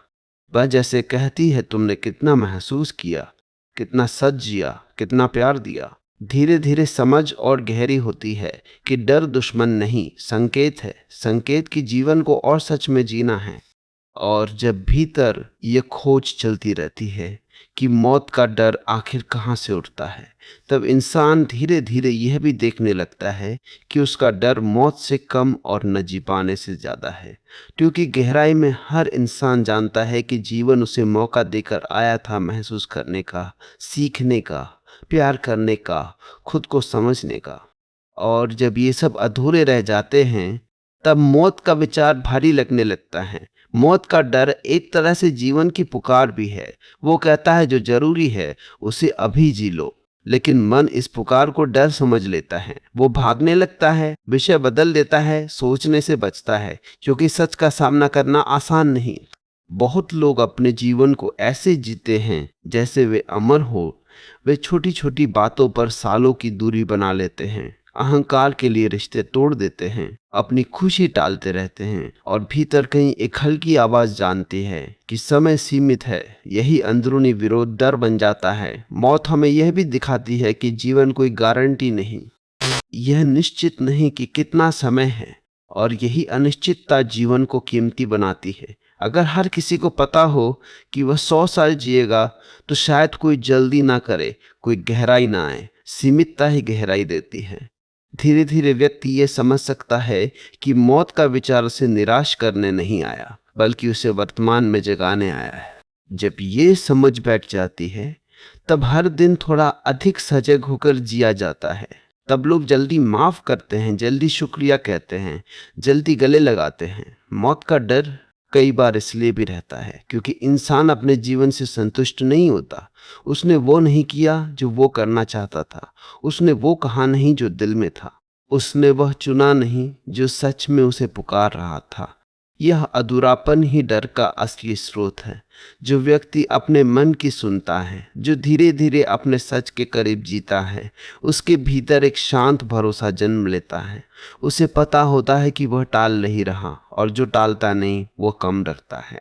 वह जैसे कहती है, तुमने कितना महसूस किया, कितना सच जिया, कितना प्यार दिया। धीरे धीरे समझ और गहरी होती है कि डर दुश्मन नहीं, संकेत है। संकेत कि जीवन को और सच में जीना है। और जब भीतर ये खोज चलती रहती है, कि मौत का डर आखिर कहाँ से उठता है, तब इंसान धीरे धीरे यह भी देखने लगता है कि उसका डर मौत से कम और न जी पाने से ज़्यादा है। क्योंकि गहराई में हर इंसान जानता है कि जीवन उसे मौका देकर आया था महसूस करने का, सीखने का, प्यार करने का, खुद को समझने का। और जब ये सब अधूरे रह जाते हैं तब मौत का विचार भारी लगने लगता है। मौत का डर एक तरह से जीवन की पुकार भी है। वो कहता है जो जरूरी है उसे अभी जी लो। लेकिन मन इस पुकार को डर समझ लेता है। वो भागने लगता है, विषय बदल देता है, सोचने से बचता है, क्योंकि सच का सामना करना आसान नहीं। बहुत लोग अपने जीवन को ऐसे जीते हैं जैसे वे अमर हो। वे छोटी छोटी बातों पर सालों की दूरी बना लेते हैं, अहंकार के लिए रिश्ते तोड़ देते हैं, अपनी खुशी टालते रहते हैं और भीतर कहीं एक हल्की आवाज जानती है कि समय सीमित है। यही अंदरूनी विरोध डर बन जाता है। मौत हमें यह भी दिखाती है कि जीवन कोई गारंटी नहीं, यह निश्चित नहीं कि कितना समय है, और यही अनिश्चितता जीवन को कीमती बनाती है। अगर हर किसी को पता हो कि वह 100 साल जिएगा तो शायद कोई जल्दी ना करे, कोई गहराई ना आए। सीमितता ही गहराई देती है। धीरे धीरे व्यक्ति ये समझ सकता है कि मौत का विचार उसे निराश करने नहीं आया, बल्कि उसे वर्तमान में जगाने आया है। जब ये समझ बैठ जाती है तब हर दिन थोड़ा अधिक सजग होकर जिया जाता है। तब लोग जल्दी माफ करते हैं, जल्दी शुक्रिया कहते हैं, जल्दी गले लगाते हैं। मौत का डर कई बार इसलिए भी रहता है क्योंकि इंसान अपने जीवन से संतुष्ट नहीं होता। उसने वो नहीं किया जो वो करना चाहता था, उसने वो कहा नहीं जो दिल में था, उसने वह चुना नहीं जो सच में उसे पुकार रहा था। यह अधूरापन ही डर का असली स्रोत है। जो व्यक्ति अपने मन की सुनता है, जो धीरे धीरे अपने सच के करीब जीता है, उसके भीतर एक शांत भरोसा जन्म लेता है। उसे पता होता है कि वह टाल नहीं रहा, और जो टालता नहीं वो कम डरता है।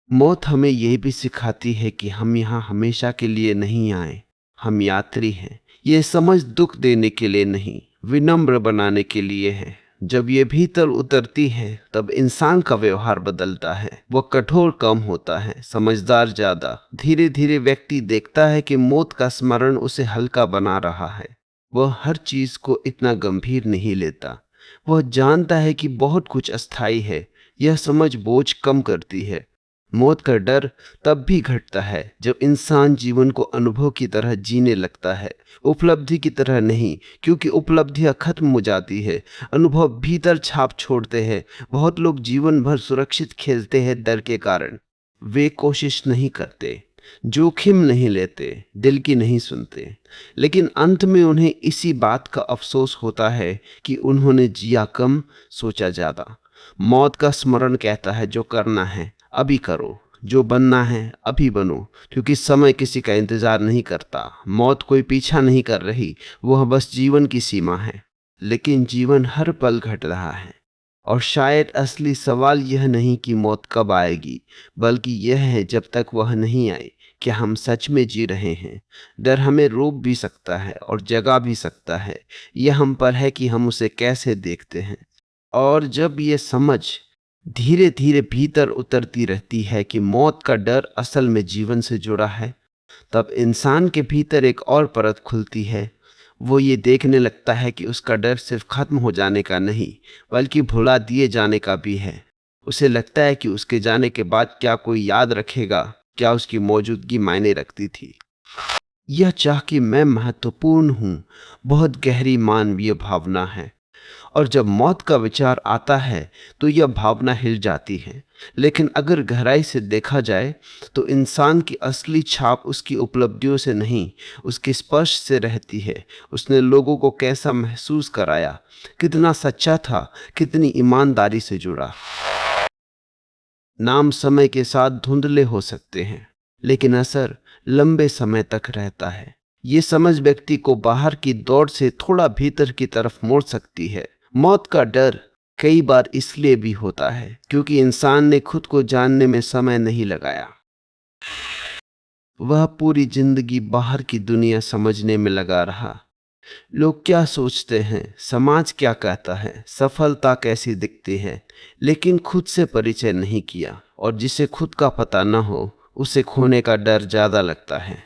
मौत हमें यह भी सिखाती है कि हम यहाँ हमेशा के लिए नहीं आए, हम यात्री हैं। ये समझ दुख देने के लिए नहीं, विनम्र बनाने के लिए है। जब ये भीतर उतरती है तब इंसान का व्यवहार बदलता है। वह कठोर कम होता है, समझदार ज्यादा। धीरे धीरे व्यक्ति देखता है कि मौत का स्मरण उसे हल्का बना रहा है। वह हर चीज को इतना गंभीर नहीं लेता। वह जानता है कि बहुत कुछ अस्थायी है। यह समझ बोझ कम करती है। मौत का डर तब भी घटता है जब इंसान जीवन को अनुभव की तरह जीने लगता है, उपलब्धि की तरह नहीं, क्योंकि उपलब्धियां खत्म हो जाती है, अनुभव भीतर छाप छोड़ते हैं। बहुत लोग जीवन भर सुरक्षित खेलते हैं डर के कारण। वे कोशिश नहीं करते, जोखिम नहीं लेते, दिल की नहीं सुनते, लेकिन अंत में उन्हें इसी बात का अफसोस होता है कि उन्होंने जिया कम, सोचा ज्यादा। मौत का स्मरण कहता है जो करना है अभी करो, जो बनना है अभी बनो, क्योंकि समय किसी का इंतजार नहीं करता। मौत कोई पीछा नहीं कर रही, वह बस जीवन की सीमा है। लेकिन जीवन हर पल घट रहा है, और शायद असली सवाल यह नहीं कि मौत कब आएगी, बल्कि यह है जब तक वह नहीं आए क्या हम सच में जी रहे हैं। डर हमें रोक भी सकता है और जगा भी सकता है। यह हम पर है कि हम उसे कैसे देखते हैं। और जब ये समझ धीरे धीरे भीतर उतरती रहती है कि मौत का डर असल में जीवन से जुड़ा है, तब इंसान के भीतर एक और परत खुलती है। वो ये देखने लगता है कि उसका डर सिर्फ खत्म हो जाने का नहीं, बल्कि भुला दिए जाने का भी है। उसे लगता है कि उसके जाने के बाद क्या कोई याद रखेगा, क्या उसकी मौजूदगी मायने रखती थी। यह चाह कि मैं महत्वपूर्ण हूँ बहुत गहरी मानवीय भावना है, और जब मौत का विचार आता है तो यह भावना हिल जाती है। लेकिन अगर गहराई से देखा जाए तो इंसान की असली छाप उसकी उपलब्धियों से नहीं, उसके स्पर्श से रहती है। उसने लोगों को कैसा महसूस कराया, कितना सच्चा था, कितनी ईमानदारी से जुड़ा। नाम समय के साथ धुंधले हो सकते हैं, लेकिन असर लंबे समय तक रहता है। ये समझ व्यक्ति को बाहर की दौड़ से थोड़ा भीतर की तरफ मोड़ सकती है। मौत का डर कई बार इसलिए भी होता है क्योंकि इंसान ने खुद को जानने में समय नहीं लगाया। वह पूरी जिंदगी बाहर की दुनिया समझने में लगा रहा। लोग क्या सोचते हैं, समाज क्या कहता है, सफलता कैसी दिखती है, लेकिन खुद से परिचय नहीं किया। और जिसे खुद का पता न हो उसे खोने का डर ज्यादा लगता है।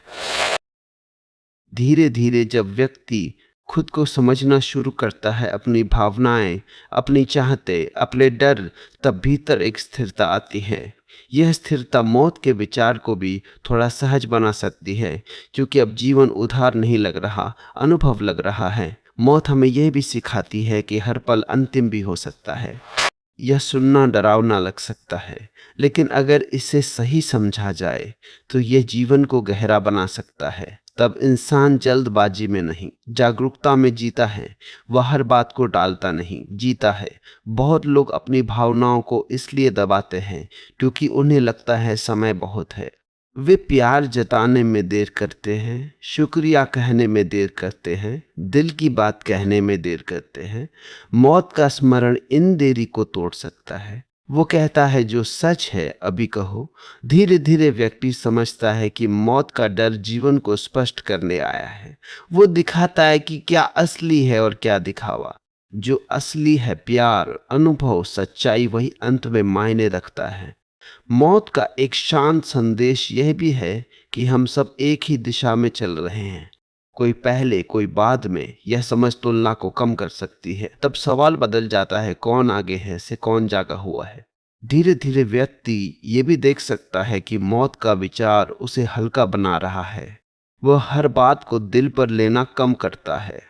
धीरे धीरे जब व्यक्ति खुद को समझना शुरू करता है, अपनी भावनाएं, अपनी चाहते, अपने डर, तब भीतर एक स्थिरता आती है। यह स्थिरता मौत के विचार को भी थोड़ा सहज बना सकती है, क्योंकि अब जीवन उधार नहीं लग रहा, अनुभव लग रहा है। मौत हमें यह भी सिखाती है कि हर पल अंतिम भी हो सकता है। यह सुनना डरावना लग सकता है, लेकिन अगर इसे सही समझा जाए तो यह जीवन को गहरा बना सकता है। तब इंसान जल्दबाजी में नहीं, जागरूकता में जीता है। वह हर बात को टालता नहीं, जीता है। बहुत लोग अपनी भावनाओं को इसलिए दबाते हैं क्योंकि उन्हें लगता है समय बहुत है। वे प्यार जताने में देर करते हैं, शुक्रिया कहने में देर करते हैं, दिल की बात कहने में देर करते हैं। मौत का स्मरण इन देरी को तोड़ सकता है। वो कहता है जो सच है अभी कहो। धीरे धीरे व्यक्ति समझता है कि मौत का डर जीवन को स्पष्ट करने आया है। वो दिखाता है कि क्या असली है और क्या दिखावा। जो असली है, प्यार, अनुभव, सच्चाई, वही अंत में मायने रखता है। मौत का एक शांत संदेश यह भी है कि हम सब एक ही दिशा में चल रहे हैं, कोई पहले कोई बाद में। यह समझ तुलना को कम कर सकती है। तब सवाल बदल जाता है, कौन आगे है से कौन जागा हुआ है। धीरे धीरे व्यक्ति ये भी देख सकता है कि मौत का विचार उसे हल्का बना रहा है। वह हर बात को दिल पर लेना कम करता है।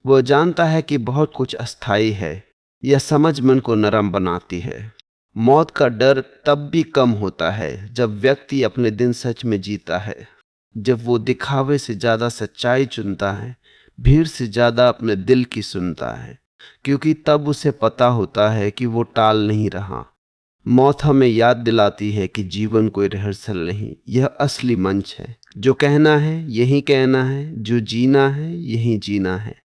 वह जानता है कि बहुत कुछ अस्थायी है। यह समझ मन को नरम बनाती है। मौत का डर तब भी कम होता है जब व्यक्ति अपने दिन सच में जीता है, जब वो दिखावे से ज्यादा सच्चाई चुनता है, भीड़ से ज्यादा अपने दिल की सुनता है, क्योंकि तब उसे पता होता है कि वो टाल नहीं रहा। मौत हमें याद दिलाती है कि जीवन कोई रिहर्सल नहीं, यह असली मंच है। जो कहना है यही कहना है, जो जीना है यही जीना है।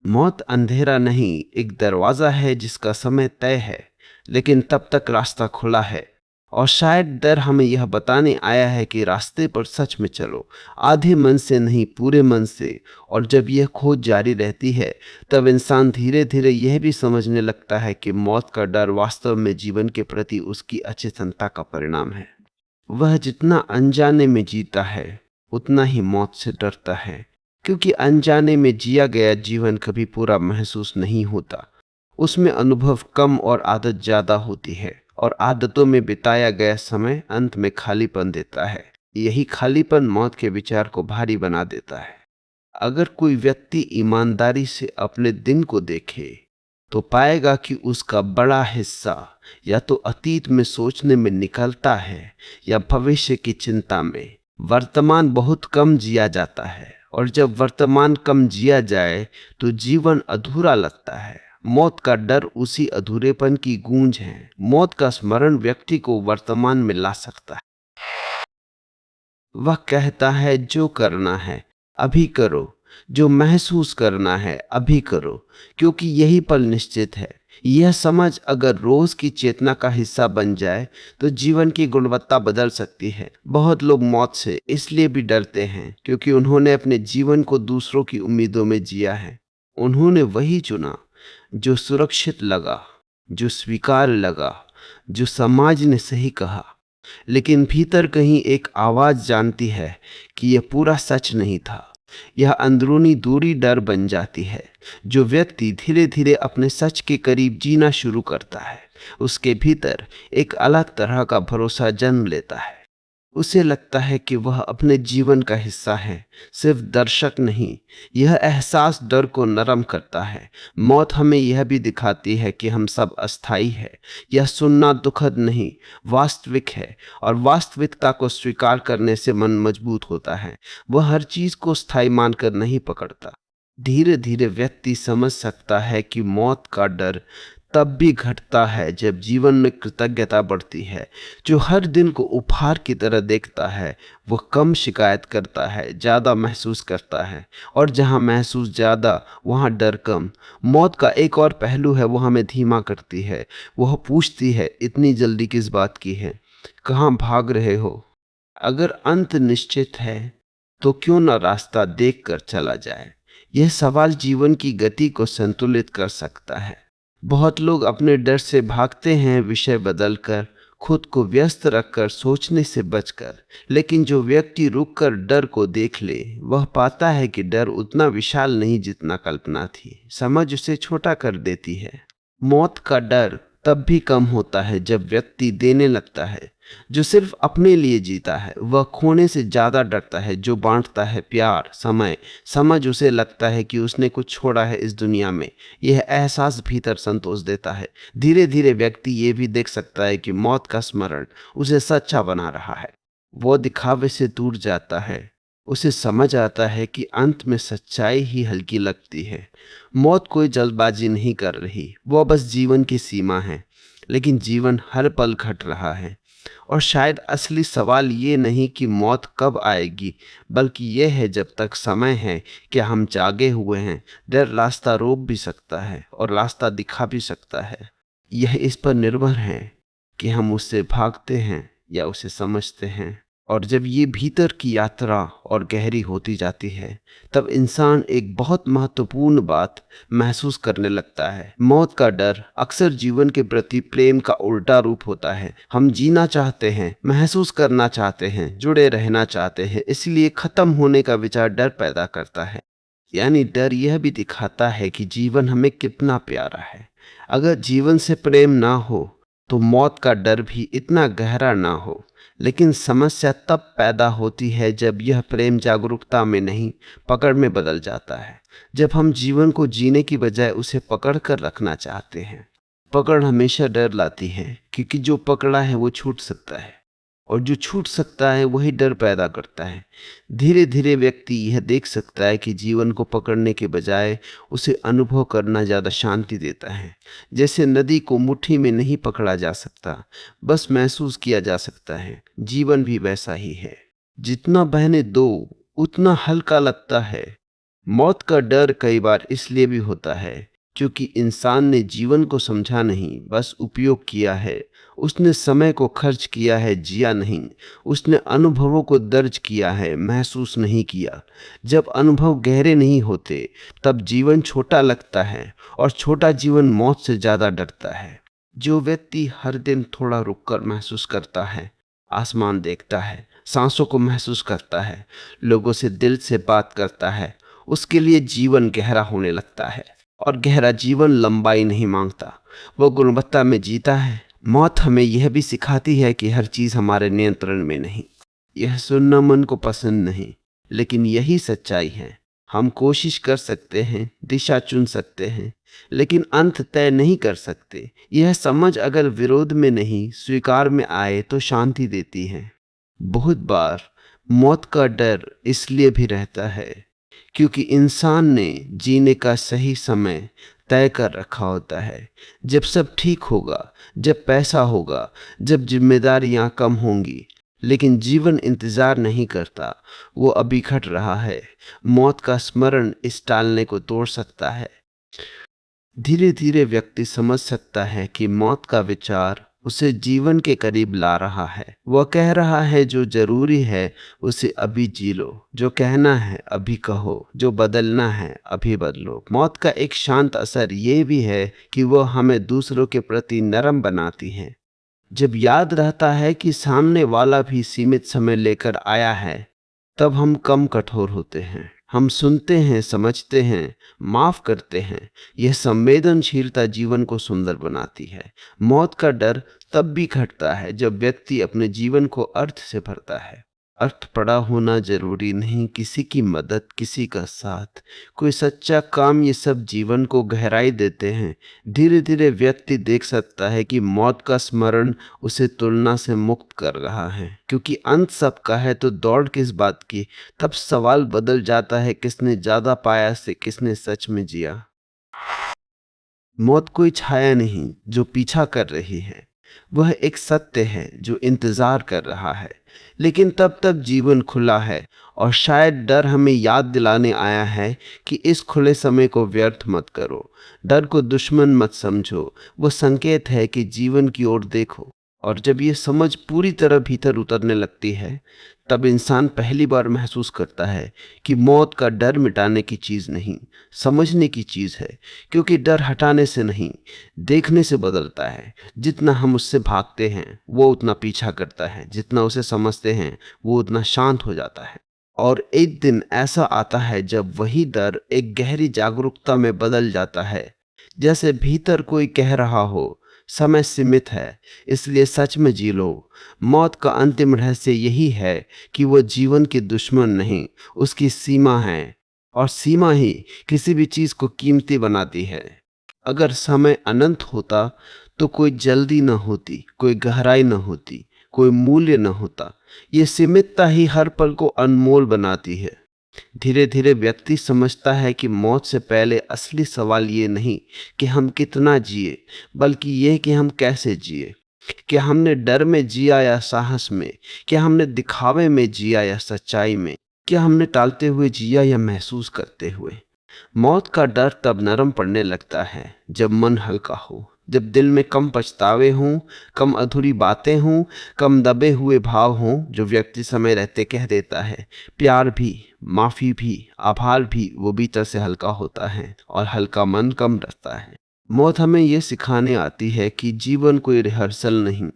मौत अंधेरा नहीं, एक दरवाजा है जिसका समय तय है, लेकिन तब तक रास्ता खुला है। और शायद डर हमें यह बताने आया है कि रास्ते पर सच में चलो, आधे मन से नहीं, पूरे मन से। और जब यह खोज जारी रहती है, तब इंसान धीरे धीरे यह भी समझने लगता है कि मौत का डर वास्तव में जीवन के प्रति उसकी अचेतनता का परिणाम है। वह जितना अनजाने में जीता है, उतना ही मौत से डरता है, क्योंकि अनजाने में जिया गया जीवन कभी पूरा महसूस नहीं होता। उसमें अनुभव कम और आदत ज्यादा होती है, और आदतों में बिताया गया समय अंत में खालीपन देता है। यही खालीपन मौत के विचार को भारी बना देता है। अगर कोई व्यक्ति ईमानदारी से अपने दिन को देखे तो पाएगा कि उसका बड़ा हिस्सा या तो अतीत में सोचने में निकलता है या भविष्य की चिंता में। वर्तमान बहुत कम जिया जाता है, और जब वर्तमान कम जिया जाए तो जीवन अधूरा लगता है। मौत का डर उसी अधूरेपन की गूंज है। मौत का स्मरण व्यक्ति को वर्तमान में ला सकता है। वह कहता है जो करना है अभी करो, जो महसूस करना है अभी करो, क्योंकि यही पल निश्चित है। यह समझ अगर रोज की चेतना का हिस्सा बन जाए तो जीवन की गुणवत्ता बदल सकती है। बहुत लोग मौत से इसलिए भी डरते हैं क्योंकि उन्होंने अपने जीवन को दूसरों की उम्मीदों में जिया है। उन्होंने वही चुना जो सुरक्षित लगा, जो स्वीकार लगा, जो समाज ने सही कहा। लेकिन भीतर कहीं एक आवाज जानती है कि यह पूरा सच नहीं था। यह अंदरूनी दूरी डर बन जाती है। जो व्यक्ति धीरे धीरे अपने सच के करीब जीना शुरू करता है, उसके भीतर एक अलग तरह का भरोसा जन्म लेता है। उसे लगता है कि वह अपने जीवन का हिस्सा है, सिर्फ दर्शक नहीं। यह एहसास डर को नरम करता है। मौत हमें यह भी दिखाती है कि हम सब अस्थाई है। यह सुनना दुखद नहीं, वास्तविक है, और वास्तविकता को स्वीकार करने से मन मजबूत होता है। वह हर चीज को स्थायी मानकर नहीं पकड़ता। धीरे धीरे व्यक्ति समझ सकता है कि मौत का डर तब भी घटता है जब जीवन में कृतज्ञता बढ़ती है। जो हर दिन को उपहार की तरह देखता है वह कम शिकायत करता है, ज्यादा महसूस करता है। और जहां महसूस ज्यादा, वहां डर कम। मौत का एक और पहलू है, वो हमें धीमा करती है। वह पूछती है, इतनी जल्दी किस बात की है, कहाँ भाग रहे हो? अगर अंत निश्चित है तो क्यों न रास्ता देख कर चला जाए? यह सवाल जीवन की गति को संतुलित कर सकता है। बहुत लोग अपने डर से भागते हैं, विषय बदलकर, खुद को व्यस्त रखकर सोचने से बचकर। लेकिन जो व्यक्ति रुककर डर को देख ले वह पाता है कि डर उतना विशाल नहीं जितना कल्पना थी। समझ उसे छोटा कर देती है। मौत का डर तब भी कम होता है जब व्यक्ति देने लगता है। जो सिर्फ अपने लिए जीता है वह खोने से ज्यादा डरता है। जो बांटता है प्यार, समय, समझ, उसे लगता है कि उसने कुछ छोड़ा है इस दुनिया में। यह एहसास भीतर संतोष देता है। धीरे धीरे व्यक्ति ये भी देख सकता है कि मौत का स्मरण उसे सच्चा बना रहा है। वो दिखावे से दूर जाता है। उसे समझ आता है कि अंत में सच्चाई ही हल्की लगती है। मौत कोई जल्दबाजी नहीं कर रही, वह बस जीवन की सीमा है। लेकिन जीवन हर पल घट रहा है। और शायद असली सवाल ये नहीं कि मौत कब आएगी, बल्कि यह है जब तक समय है कि हम जागे हुए हैं। डर रास्ता रोक भी सकता है और रास्ता दिखा भी सकता है। यह इस पर निर्भर है कि हम उससे भागते हैं या उसे समझते हैं। और जब ये भीतर की यात्रा और गहरी होती जाती है तब इंसान एक बहुत महत्वपूर्ण बात महसूस करने लगता है। मौत का डर अक्सर जीवन के प्रति प्रेम का उल्टा रूप होता है। हम जीना चाहते हैं, महसूस करना चाहते हैं, जुड़े रहना चाहते हैं, इसलिए खत्म होने का विचार डर पैदा करता है। यानी डर यह भी दिखाता है कि जीवन हमें कितना प्यारा है। अगर जीवन से प्रेम ना हो तो मौत का डर भी इतना गहरा ना हो। लेकिन समस्या तब पैदा होती है जब यह प्रेम जागरूकता में नहीं, पकड़ में बदल जाता है। जब हम जीवन को जीने की बजाय उसे पकड़ कर रखना चाहते हैं। पकड़ हमेशा डर लाती है, क्योंकि जो पकड़ा है वो छूट सकता है, और जो छूट सकता है वही डर पैदा करता है। धीरे धीरे व्यक्ति यह देख सकता है कि जीवन को पकड़ने के बजाय उसे अनुभव करना ज़्यादा शांति देता है। जैसे नदी को मुट्ठी में नहीं पकड़ा जा सकता, बस महसूस किया जा सकता है। जीवन भी वैसा ही है, जितना बहने दो उतना हल्का लगता है। मौत का डर कई बार इसलिए भी होता है क्योंकि इंसान ने जीवन को समझा नहीं, बस उपयोग किया है। उसने समय को खर्च किया है, जिया नहीं। उसने अनुभवों को दर्ज किया है, महसूस नहीं किया। जब अनुभव गहरे नहीं होते तब जीवन छोटा लगता है, और छोटा जीवन मौत से ज़्यादा डरता है। जो व्यक्ति हर दिन थोड़ा रुककर महसूस करता है, आसमान देखता है, सांसों को महसूस करता है, लोगों से दिल से बात करता है, उसके लिए जीवन गहरा होने लगता है। और गहरा जीवन लंबाई नहीं मांगता, वो गुणवत्ता में जीता है। मौत हमें यह भी सिखाती है कि हर चीज़ हमारे नियंत्रण में नहीं। यह सुनना मन को पसंद नहीं, लेकिन यही सच्चाई है। हम कोशिश कर सकते हैं, दिशा चुन सकते हैं, लेकिन अंत तय नहीं कर सकते। यह समझ अगर विरोध में नहीं, स्वीकार में आए तो शांति देती है। बहुत बार मौत का डर इसलिए भी रहता है क्योंकि इंसान ने जीने का सही समय तय कर रखा होता है। जब सब ठीक होगा, जब पैसा होगा, जब जिम्मेदारियां कम होंगी। लेकिन जीवन इंतजार नहीं करता, वो अभी घट रहा है। मौत का स्मरण इस टालने को तोड़ सकता है। धीरे धीरे व्यक्ति समझ सकता है कि मौत का विचार उसे जीवन के करीब ला रहा है। वह कह रहा है जो जरूरी है उसे अभी जी लो, जो कहना है अभी कहो, जो बदलना है अभी बदलो। मौत का एक शांत असर ये भी है कि वह हमें दूसरों के प्रति नरम बनाती है। जब याद रहता है कि सामने वाला भी सीमित समय लेकर आया है, तब हम कम कठोर होते हैं। हम सुनते हैं, समझते हैं, माफ करते हैं। यह संवेदनशीलता जीवन को सुंदर बनाती है। मौत का डर तब भी घटता है जब व्यक्ति अपने जीवन को अर्थ से भरता है। अर्थ पड़ा होना जरूरी नहीं, किसी की मदद, किसी का साथ, कोई सच्चा काम, ये सब जीवन को गहराई देते हैं। धीरे धीरे व्यक्ति देख सकता है कि मौत का स्मरण उसे तुलना से मुक्त कर रहा है, क्योंकि अंत सबका है तो दौड़ किस बात की। तब सवाल बदल जाता है, किसने ज्यादा पाया से किसने सच में जिया। मौत कोई छाया नहीं जो पीछा कर रही है, वह एक सत्य है जो इंतजार कर रहा है। लेकिन तब तक जीवन खुला है, और शायद डर हमें याद दिलाने आया है कि इस खुले समय को व्यर्थ मत करो। डर को दुश्मन मत समझो, वो संकेत है कि जीवन की ओर देखो। और जब ये समझ पूरी तरह भीतर उतरने लगती है, तब इंसान पहली बार महसूस करता है कि मौत का डर मिटाने की चीज़ नहीं, समझने की चीज़ है। क्योंकि डर हटाने से नहीं, देखने से बदलता है। जितना हम उससे भागते हैं, वो उतना पीछा करता है। जितना उसे समझते हैं, वो उतना शांत हो जाता है। और एक दिन ऐसा आता है जब वही डर एक गहरी जागरूकता में बदल जाता है। जैसे भीतर कोई कह रहा हो, समय सीमित है, इसलिए सच में जी लो। मौत का अंतिम रहस्य यही है कि वो जीवन की दुश्मन नहीं, उसकी सीमा है। और सीमा ही किसी भी चीज को कीमती बनाती है। अगर समय अनंत होता तो कोई जल्दी न होती, कोई गहराई न होती, कोई मूल्य न होता। ये सीमितता ही हर पल को अनमोल बनाती है। धीरे धीरे व्यक्ति समझता है कि मौत से पहले असली सवाल ये नहीं कि हम कितना जिए, बल्कि ये कि हम कैसे जिए। क्या हमने डर में जिया या साहस में? क्या हमने दिखावे में जिया या सच्चाई में? क्या हमने टालते हुए जिया या महसूस करते हुए? मौत का डर तब नरम पड़ने लगता है जब मन हल्का हो, जब दिल में कम पछतावे हों, कम अधूरी बातें हों, कम दबे हुए भाव हों जो व्यक्ति समय रहते कह देता है। प्यार भी, माफी भी, आभार भी वो भीतर से हल्का होता है, और हल्का मन कम रहता है। मौत हमें ये सिखाने आती है कि जीवन कोई रिहर्सल नहीं,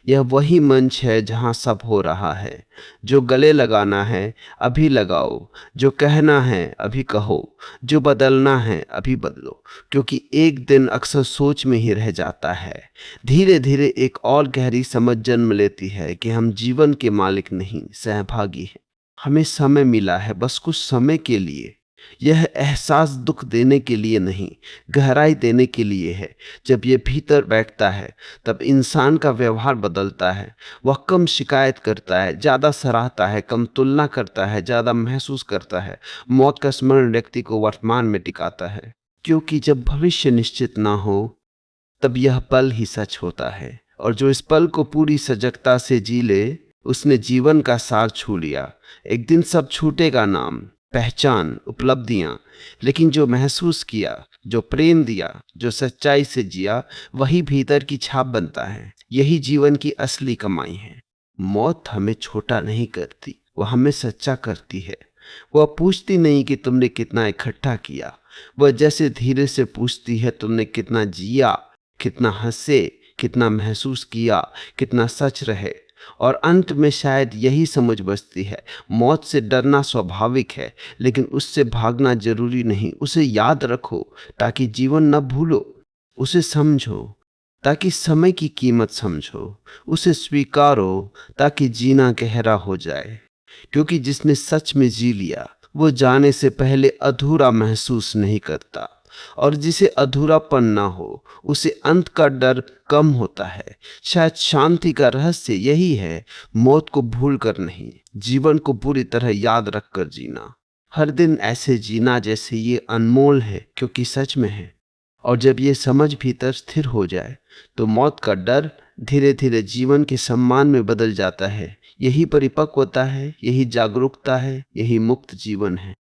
यह वही मंच है जहाँ सब हो रहा है। जो गले लगाना है अभी लगाओ, जो कहना है अभी कहो, जो बदलना है अभी बदलो। क्योंकि एक दिन अक्सर सोच में ही रह जाता है। धीरे धीरे एक और गहरी समझ जन्म लेती है कि हम जीवन के मालिक नहीं, सहभागी हैं। हमें समय मिला है, बस कुछ समय के लिए। यह एहसास दुख देने के लिए नहीं, गहराई देने के लिए है। जब यह भीतर बैठता है, तब इंसान का व्यवहार बदलता है। वह कम शिकायत करता है, ज्यादा सराहता है, कम तुलना करता है, ज्यादा महसूस करता है। मौत का स्मरण व्यक्ति को वर्तमान में टिकाता है। क्योंकि जब भविष्य निश्चित ना हो, तब यह पल ही सच होता है। और जो इस पल को पूरी सजगता से जी ले, उसने जीवन का सार छू लिया। एक दिन सब छूटेगा, नाम, पहचान, उपलब्धियां, लेकिन जो महसूस किया, जो प्रेम दिया, जो सच्चाई से जिया, वही भीतर की छाप बनता है। यही जीवन की असली कमाई है। मौत हमें छोटा नहीं करती, वह हमें सच्चा करती है। वह पूछती नहीं कि तुमने कितना इकट्ठा किया, वह जैसे धीरे से पूछती है तुमने कितना जिया, कितना हंसे, कितना महसूस किया, कितना सच रहे। और अंत में शायद यही समझ बचती है, मौत से डरना स्वाभाविक है, लेकिन उससे भागना जरूरी नहीं। उसे याद रखो ताकि जीवन न भूलो, उसे समझो ताकि समय की कीमत समझो, उसे स्वीकारो ताकि जीना गहरा हो जाए। क्योंकि जिसने सच में जी लिया, वो जाने से पहले अधूरा महसूस नहीं करता। और जिसे अधूरापन ना हो, उसे अंत का डर कम होता है। शायद शांति का रहस्य यही है, मौत को भूल कर नहीं, जीवन को पूरी तरह याद रख कर जीना। हर दिन ऐसे जीना जैसे ये अनमोल है, क्योंकि सच में है। और जब ये समझ भीतर स्थिर हो जाए, तो मौत का डर धीरे धीरे जीवन के सम्मान में बदल जाता है। यही परिपक्वता है, यही जागरूकता है, यही मुक्त जीवन है।